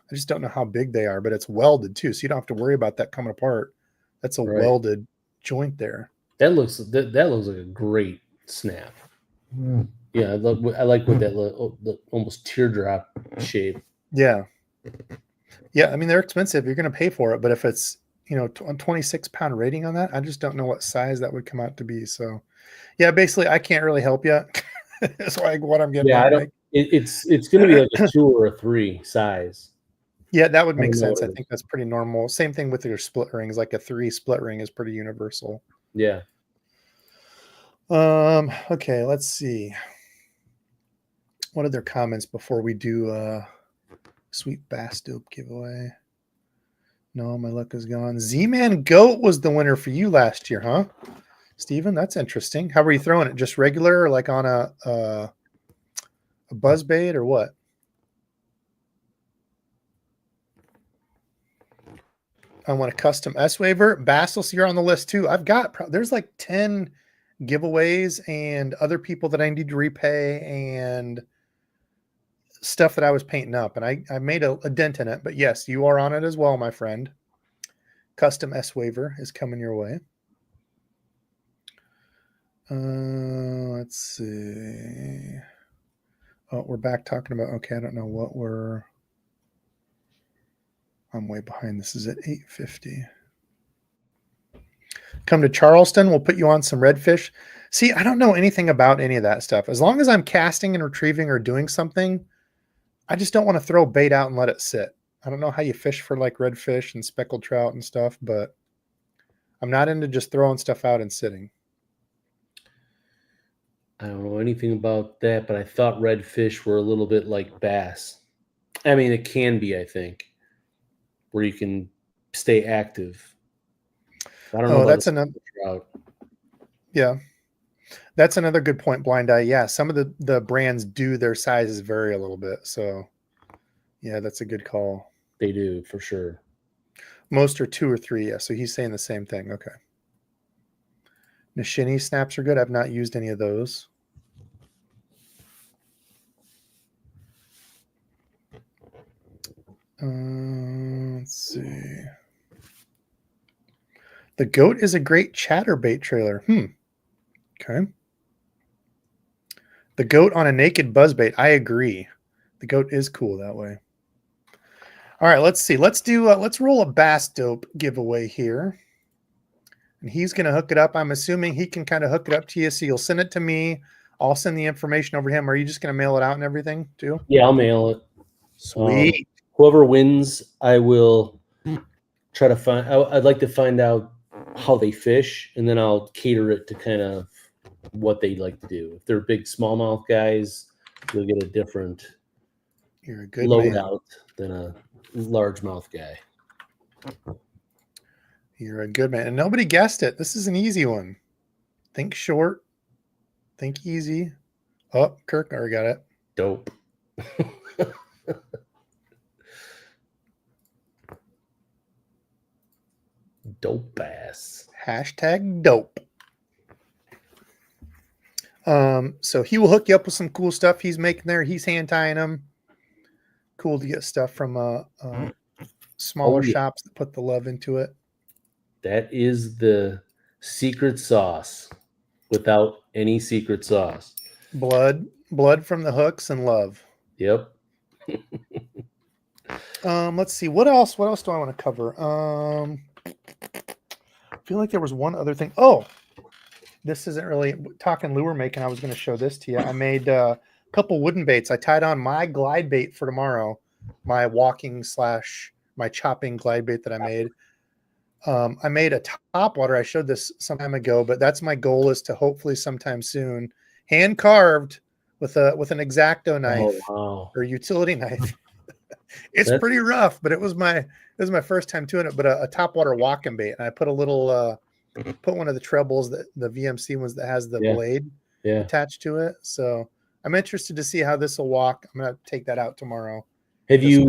I just don't know how big they are, but it's welded too. So you don't have to worry about that coming apart. That's a welded joint there. That looks like a great snap. Yeah, I like with that the almost teardrop shape. Yeah. I mean, they're expensive. You're going to pay for it, but if it's a 26-pound rating on that, I just don't know what size that would come out to be. So, yeah, basically, I can't really help you. That's like what I'm getting. Yeah, it's going to be like a 2 or a 3 size. Yeah, that would make sense. I think that's pretty normal. Same thing with your split rings. Like a 3 split ring is pretty universal. Yeah. Okay, let's see. What are their comments before we do a sweet bass dope giveaway? No, my luck is gone. Z-Man Goat was the winner for you last year, huh? Steven, that's interesting. How were you throwing it? Just regular, or like on a buzz bait, or what? I want a custom S waiver. Bastos, you're on the list too. I've got, there's like 10 giveaways and other people that I need to repay and stuff that I was painting up. And I made a dent in it, but yes, you are on it as well, my friend. Custom S waiver is coming your way. Let's see. Oh, we're back talking about, okay, I don't know what I'm way behind. This is at 8:50. Come to Charleston. We'll put you on some redfish. See, I don't know anything about any of that stuff. As long as I'm casting and retrieving or doing something, I just don't want to throw bait out and let it sit. I don't know how you fish for like redfish and speckled trout and stuff, but I'm not into just throwing stuff out and sitting. I don't know anything about that, but I thought redfish were a little bit like bass. I mean, it can be, I think, where you can stay active. I don't know Oh, about a that's another. speckled trout. Yeah, that's another good point. Blind eye. Yeah, some of the brands do their sizes vary a little bit. So, yeah, that's a good call. They do for sure. Most are 2 or 3. Yeah, so he's saying the same thing. Okay. Nishini snaps are good. I've not used any of those. Let's see. The goat is a great chatterbait trailer. Okay. The goat on a naked buzzbait. I agree. The goat is cool that way. All right, let's see. Let's do. Let's roll a bass dope giveaway here, and he's going to hook it up. I'm assuming he can kind of hook it up to you, so you'll send it to me. I'll send the information over to him. Are you just going to mail it out and everything too? Yeah, I'll mail it. Sweet. Whoever wins, I will try to find. I'd like to find out how they fish, and then I'll cater it to kind of what they like to do. If they're big smallmouth guys, you'll get a different You're a good man. loadout than a largemouth guy. You're a good man. And nobody guessed it. This is an easy one. Think short. Think easy. Oh, Kirk already got it. Dope. Dope bass. Hashtag dope. So he will hook you up with some cool stuff he's making there. He's hand tying them. Cool to get stuff from smaller shops that put the love into it. That is the secret sauce without any secret sauce. Blood from the hooks and love. Yep. Let's see. What else do I want to cover? I feel like there was one other thing. Oh, this isn't really talking lure making. I was going to show this to you. I made a couple wooden baits. I tied on my glide bait for tomorrow, my walking / my chopping glide bait that I made. I made a top water. I showed this some time ago, but that's my goal, is to hopefully sometime soon hand carved with an X-Acto knife or utility knife. It's pretty rough, but it was my first time doing it. But a top water walking bait, and I put a little put one of the trebles, that the VMC ones that has the blade attached to it. So I'm interested to see how this will walk. I'm gonna take that out tomorrow. Did you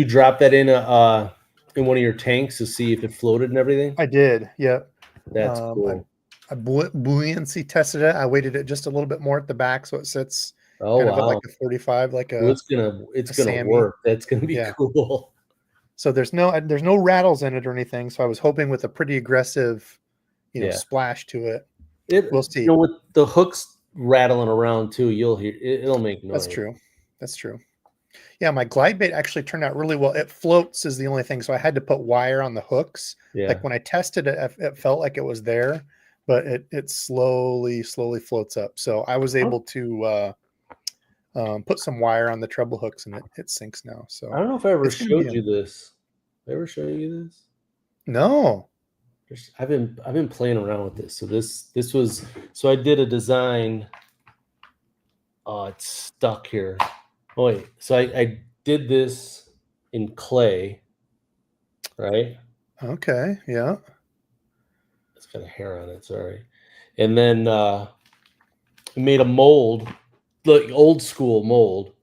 drop that in one of your tanks to see if it floated and everything? I did. Yeah. That's cool. I buoyancy tested it. I weighted it just a little bit more at the back, so it sits at like a 45, like a. It's gonna work. That's gonna be cool. So there's no rattles in it or anything. So I was hoping with a pretty aggressive, splash to it. We'll see. With the hooks rattling around too, you'll hear it'll make noise. That's true. Yeah, my glide bait actually turned out really well. It floats is the only thing. So I had to put wire on the hooks. Yeah. Like when I tested it, it felt like it was there, but it slowly floats up. So I was able to put some wire on the treble hooks, and it sinks now. So I don't know if I ever showed you this. Did I ever show you this? No. I've been playing around with this. So this was I did a design. Oh, it's stuck here. Oh wait, so I did this in clay, right? Okay, yeah. It's got a hair on it, sorry. And then made a mold, like old school mold.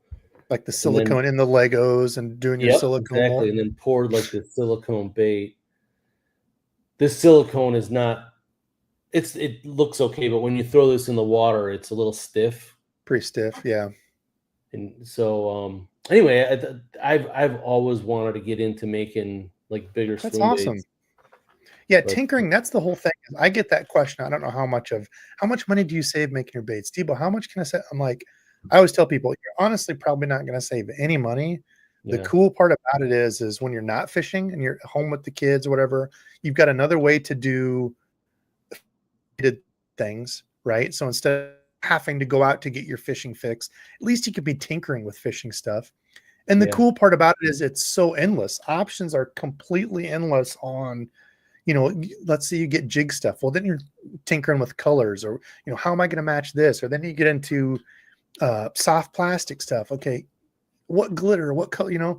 Like the silicone in the Legos and doing your silicone exactly. mold. And then poured like the silicone bait. This silicone is not, it looks okay, but when you throw this in the water, it's a little stiff. Pretty stiff, yeah. And so anyway, I've always wanted to get into making like bigger swim baits. That's awesome. Yeah, tinkering, that's the whole thing. I get that question. I don't know how much money do you save making your baits? Debo, how much can I save? I'm like, I always tell people, you're honestly probably not going to save any money. The cool part about it is when you're not fishing and you're home with the kids or whatever, you've got another way to do things, right? So instead of having to go out to get your fishing fix, at least you could be tinkering with fishing stuff. And the Yeah. cool part about it is it's so endless. Options are completely endless on, let's say you get jig stuff. Well, then you're tinkering with colors, or, how am I going to match this? Or then you get into soft plastic stuff. Okay, what glitter, what color,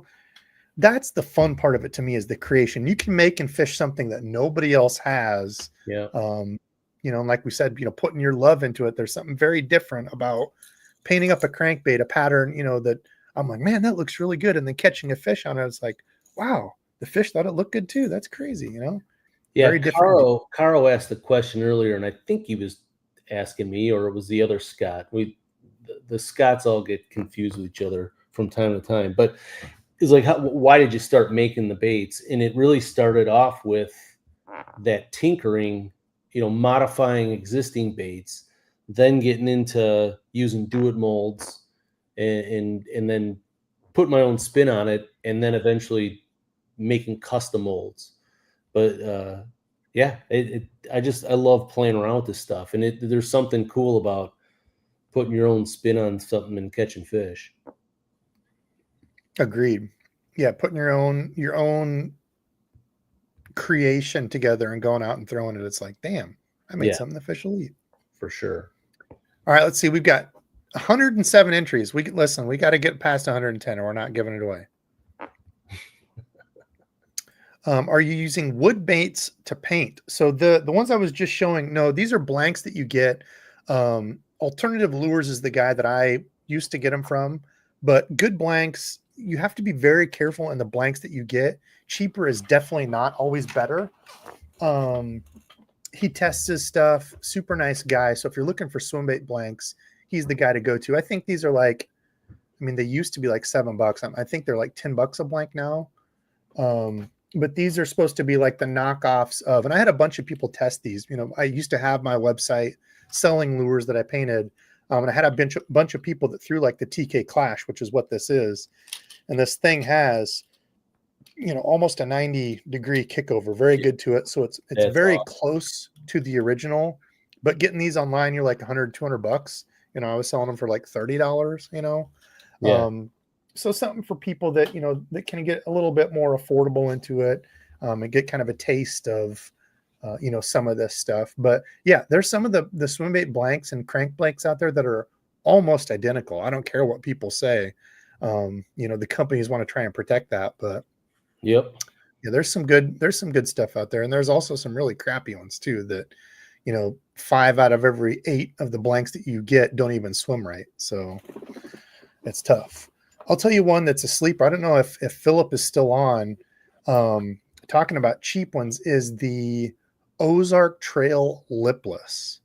that's the fun part of it to me, is the creation. You can make and fish something that nobody else has. Yeah. And like we said, putting your love into it. There's something very different about painting up a crankbait, a pattern, that I'm like, man, that looks really good. And then catching a fish on it, it's like, wow, the fish thought it looked good too. That's crazy, Yeah. very different. Caro asked the question earlier, and I think he was asking me, or it was the other Scott. The Scots all get confused with each other from time to time, but it's like, why did you start making the baits? And it really started off with that tinkering, modifying existing baits, then getting into using do-it molds, and then put my own spin on it, and then eventually making custom molds. But yeah, I love playing around with this stuff, and there's something cool about putting your own spin on something and catching fish. Agreed. Yeah, putting your own creation together and going out and throwing it. It's like, damn, I made Yeah, something the fish will eat. for sure. All right, let's see. We've got 107 entries. We got to get past 110, or we're not giving it away. Are you using wood baits to paint? So the ones I was just showing, no, these are blanks that you get. Alternative Lures is the guy that I used to get them from, but good blanks, you have to be very careful in the blanks that you get. Cheaper is definitely not always better. He tests his stuff, super nice guy. So if you're looking for swim bait blanks, he's the guy to go to. I think these are like, they used to be like $7. I think they're like $10 a blank now. But these are supposed to be like the knockoffs of, and I had a bunch of people test these. I used to have my website selling lures that I painted. And I had a bunch of people that threw like the TK Clash, which is what this is. And this thing has, almost a 90-degree kickover, very good to it. So it's very awesome. close to the original, but getting these online, you're like $100-$200. I was selling them for like $30, Yeah. So something for people that, that can get a little bit more affordable into it, and get kind of a taste of, some of this stuff. But yeah, there's some of the swim bait blanks and crank blanks out there that are almost identical. I don't care what people say. The companies want to try and protect that, but Yep. yeah, there's some good stuff out there. And there's also some really crappy ones too, that, 5 out of every 8 of the blanks that you get don't even swim right. So it's tough. I'll tell you one that's a sleeper. I don't know if Philip is still on. Talking about cheap ones, is the Ozark Trail Lipless.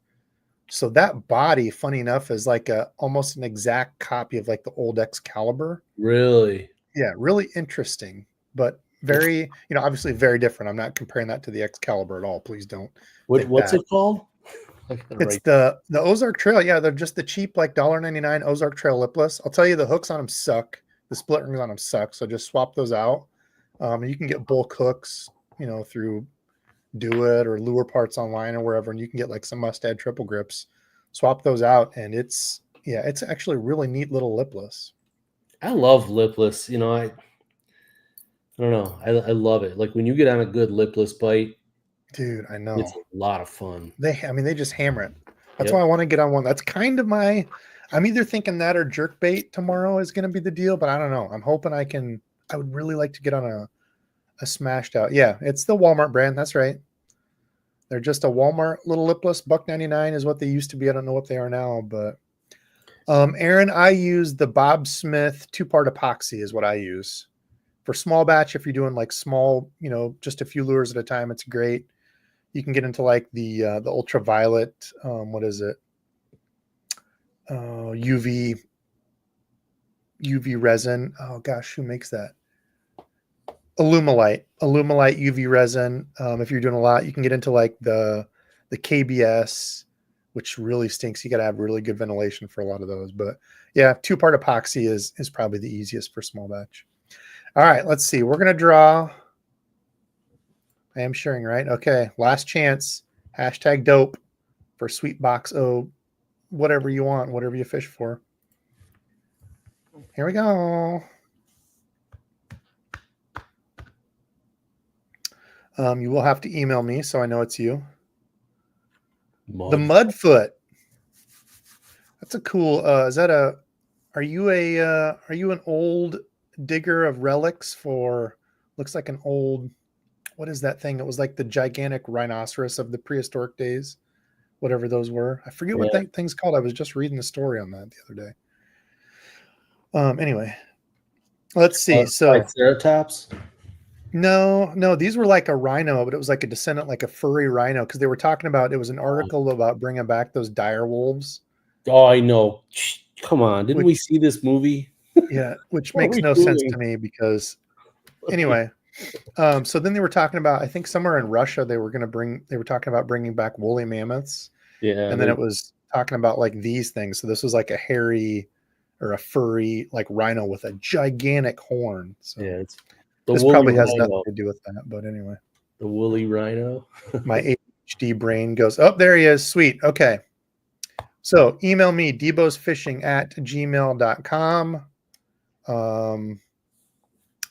So that body, funny enough, is like almost an exact copy of like the old Excalibur. Really? Yeah, really interesting, but very, obviously very different. I'm not comparing that to the Excalibur at all. Please don't. What's it called? It's the Ozark Trail. Yeah, they're just the cheap, like $1.99 Ozark Trail lipless. I'll tell you, the hooks on them suck. The split rings on them suck. So just swap those out. You can get bulk hooks, through Do It or Lure Parts online or wherever, and you can get like some Mustad triple grips. Swap those out, and it's actually a really neat little lipless. I love lipless. I don't know. I love it. Like when you get on a good lipless bite, Dude, I know. it's a lot of fun. They just hammer it. That's Yep. why I want to get on one. That's kind of I'm either thinking that or jerkbait tomorrow is going to be the deal, but I don't know. I'm hoping I would really like to get on a smashed out. Yeah, it's the Walmart brand. That's right. They're just a Walmart little lipless. $1.99 is what they used to be. I don't know what they are now, but Aaron, I use the Bob Smith 2-part epoxy is what I use for small batch. If you're doing like small, just a few lures at a time, it's great. You can get into like the ultraviolet, what is it? UV resin. Oh gosh, who makes that? Alumilite UV resin. If you're doing a lot, you can get into like the KBS, which really stinks. You got to have really good ventilation for a lot of those. But yeah, 2-part epoxy is probably the easiest for small batch. All right, let's see. We're gonna draw. I am sharing, right? Okay, last chance. #dope for Sweet Box O whatever you want, whatever you fish for. Here we go. You will have to email me so I know it's you. The Mudfoot. That's a cool. Is that a? Are you an old digger of relics for? Looks like an old. What is that thing? It was like the gigantic rhinoceros of the prehistoric days, whatever those were. I forget what that thing's called. I was just reading the story on that the other day. Anyway, let's see. So Triceratops. No, these were like a rhino, but it was like a descendant, like a furry rhino, because they were talking about. It was an article about bringing back those dire wolves. Oh, I know. Come on, didn't we see this movie? Yeah, which makes no sense to me because, anyway. So then they were talking about, I think somewhere in Russia, they were talking about bringing back woolly mammoths. Yeah. And then it was talking about like these things. So this was like a hairy or a furry, like rhino with a gigantic horn. So yeah, this probably has nothing to do with that. But anyway. The woolly rhino. My ADHD brain goes, oh, there he is. Sweet. Okay. So email me, debosfishing@gmail.com.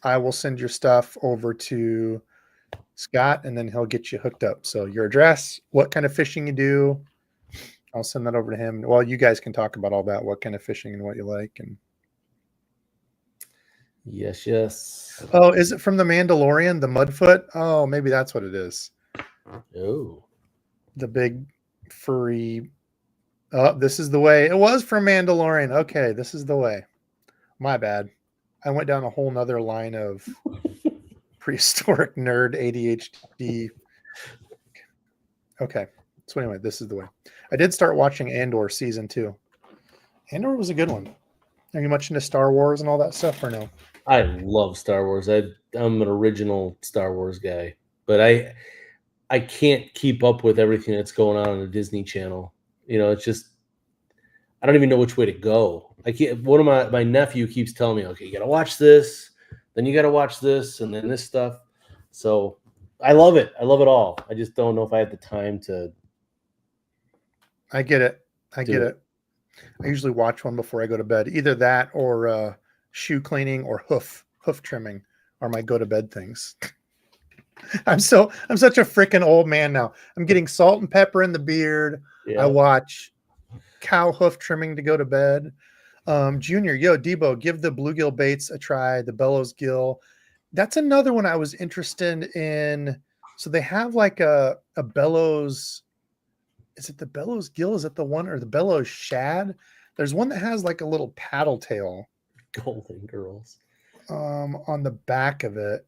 I will send your stuff over to Scott and then he'll get you hooked up. So your address, what kind of fishing you do, I'll send that over to him. Well, you guys can talk about all that, what kind of fishing and what you like. And yes. Oh, is it from The Mandalorian, the Mudfoot? Oh, maybe that's what it is. Oh. The big furry. Oh, this is the way. It was from Mandalorian. Okay, this is the way. My bad. I went down a whole nother line of prehistoric nerd ADHD. Okay. So anyway, this is the way. I did start watching Andor season 2. Andor was a good one. Are you much into Star Wars and all that stuff or no? I love Star Wars. I'm an original Star Wars guy, but I can't keep up with everything that's going on the Disney Channel. You know, it's just I don't even know which way to go. I can't. One of my nephew keeps telling me, okay, you got to watch this, then you got to watch this, and then this stuff. So I love it. I love it all. I just don't know if I have the time to. I get it. I usually watch one before I go to bed. Either that or shoe cleaning or hoof trimming are my go to bed things. I'm such a freaking old man now. I'm getting salt and pepper in the beard. Yeah. I watch cow hoof trimming to go to bed. Junior, yo, Debo, give the bluegill baits a try. The bellows gill. That's another one I was interested in. So they have like a bellows. Is it the bellows gill? Is it the one or the bellows shad? There's one that has like a little paddle tail. Golden girls. On the back of it.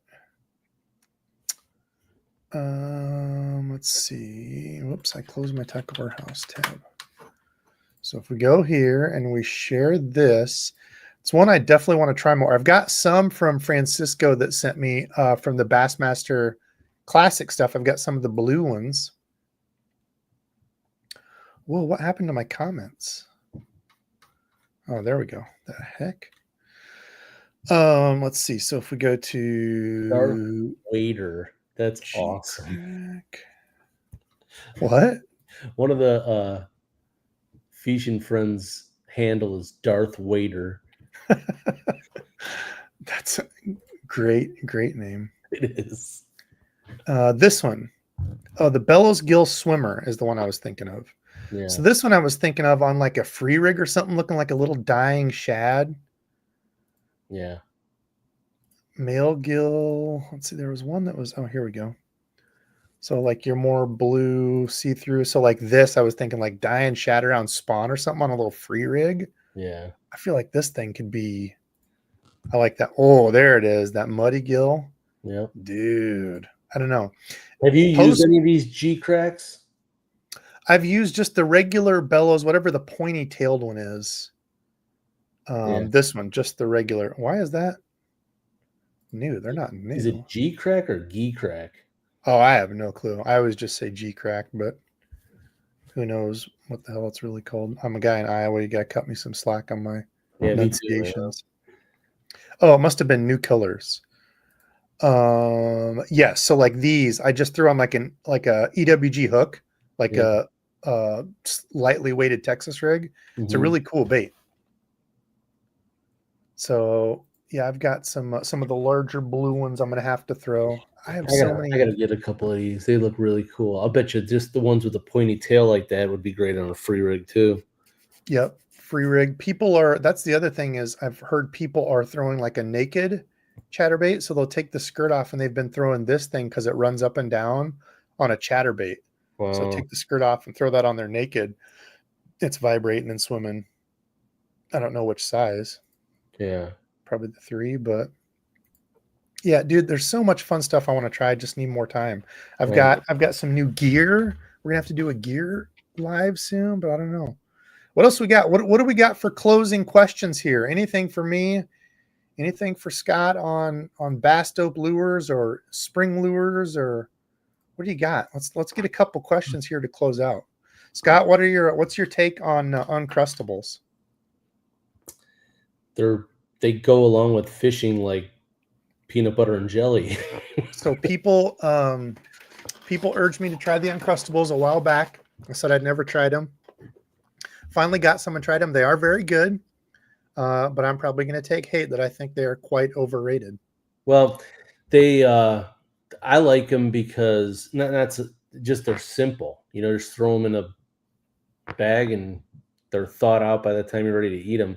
Let's see. Whoops, I closed my Taco Warehouse tab. So if we go here and we share this, it's one I definitely want to try more. I've got some from Francisco that sent me from the Bassmaster Classic stuff. I've got some of the blue ones. Whoa, what happened to my comments? Oh, there we go. The heck? Let's see. So if we go to Darth Vader, that's awesome. What? One of the Fishing Friends handle is Darth Vader. That's a great name. It is. This one. Oh, the Bellows Gill Swimmer is the one I was thinking of. Yeah. So this one I was thinking of on like a free rig or something, looking like a little dying shad. Yeah. Male gill. Let's see. There was one that was. Oh, here we go. So like your more blue see-through. So like this, I was thinking like dying shad around spawn or something on a little free rig. Yeah. I feel like this thing could be. I like that. Oh, there it is. That muddy gill. Yeah. Dude. I don't know. Have you used any of these G cracks? I've used just the regular bellows, whatever the pointy tailed one is. This one, just the regular. Why is that new? They're not new. Is it G crack or G crack? Oh, I have no clue. I always just say G crack, but who knows what the hell it's really called. I'm a guy in Iowa. You got to cut me some slack on my pronunciations. Oh, it must have been new colors. Yes. So like these, I just threw on like a EWG hook, like a lightly weighted Texas rig. It's a really cool bait. So yeah, I've got some of the larger blue ones I'm gonna have to throw. I have so many. I gotta get a couple of these. They look really cool. I'll bet you just the ones with the pointy tail like that would be great on a free rig too. Yep, free rig. That's the other thing is I've heard people are throwing like a naked chatterbait, so they'll take the skirt off and they've been throwing this thing because it runs up and down on a chatterbait. Wow. So take the skirt off and throw that on there naked. It's vibrating and swimming. I don't know which size. Yeah. Probably the 3, but yeah, dude, there's so much fun stuff I want to try. I just need more time. I've got some new gear. We're gonna have to do a gear live soon, but I don't know. What else we got? What do we got for closing questions here? Anything for me? Anything for Scott on bass dope lures or spring lures, or what do you got? Let's get a couple questions here to close out. Scott, what's your take on Uncrustables? They go along with fishing like peanut butter and jelly. So people urged me to try the Uncrustables a while back. I said I'd never tried them. Finally got some and tried them. They are very good, but I'm probably going to take hate that I think they are quite overrated. Well, I like them because that's just they're simple. You know, just throw them in a bag and they're thawed out by the time you're ready to eat them.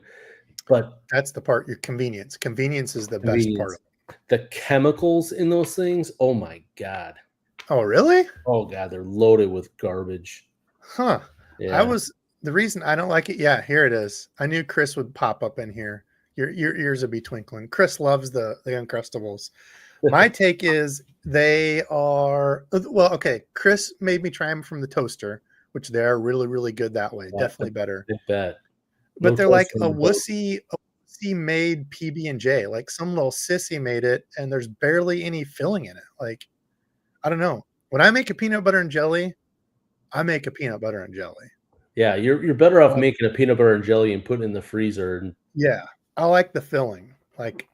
But that's the part. Your convenience. Convenience is the best part. The chemicals in those things. Oh my God. Oh really? Oh God, they're loaded with garbage. Huh. Yeah. The reason I don't like it. Yeah, here it is. I knew Chris would pop up in here. Your ears would be twinkling. Chris loves the Uncrustables. My take is they are well. Okay, Chris made me try them from the toaster, which they are really, really good that way. Yeah, definitely better. I bet. But they're like a wussy made PB&J. Like some little sissy made it, and there's barely any filling in it. Like I don't know. When I make a peanut butter and jelly, I make a peanut butter and jelly. Yeah, you're better off making a peanut butter and jelly and putting it in the freezer. Yeah, I like the filling. Like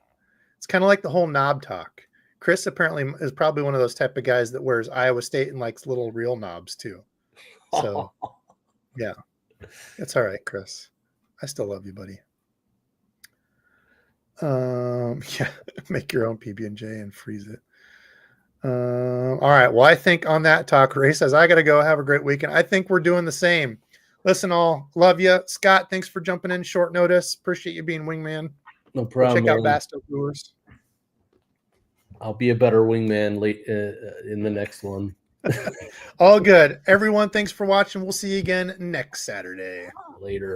it's kind of like the whole knob talk. Chris apparently is probably one of those type of guys that wears Iowa State and likes little real knobs too. So yeah, it's all right, Chris. I still love you, buddy. Yeah, make your own PB&J and freeze it. All right. Well, I think on that talk, Ray says, I got to go. Have a great weekend. I think we're doing the same. Listen, all. Love you. Scott, thanks for jumping in short notice. Appreciate you being wingman. No problem. Check out Bass Dope Lures. I'll be a better wingman late in the next one. All good. Everyone, thanks for watching. We'll see you again next Saturday. Later.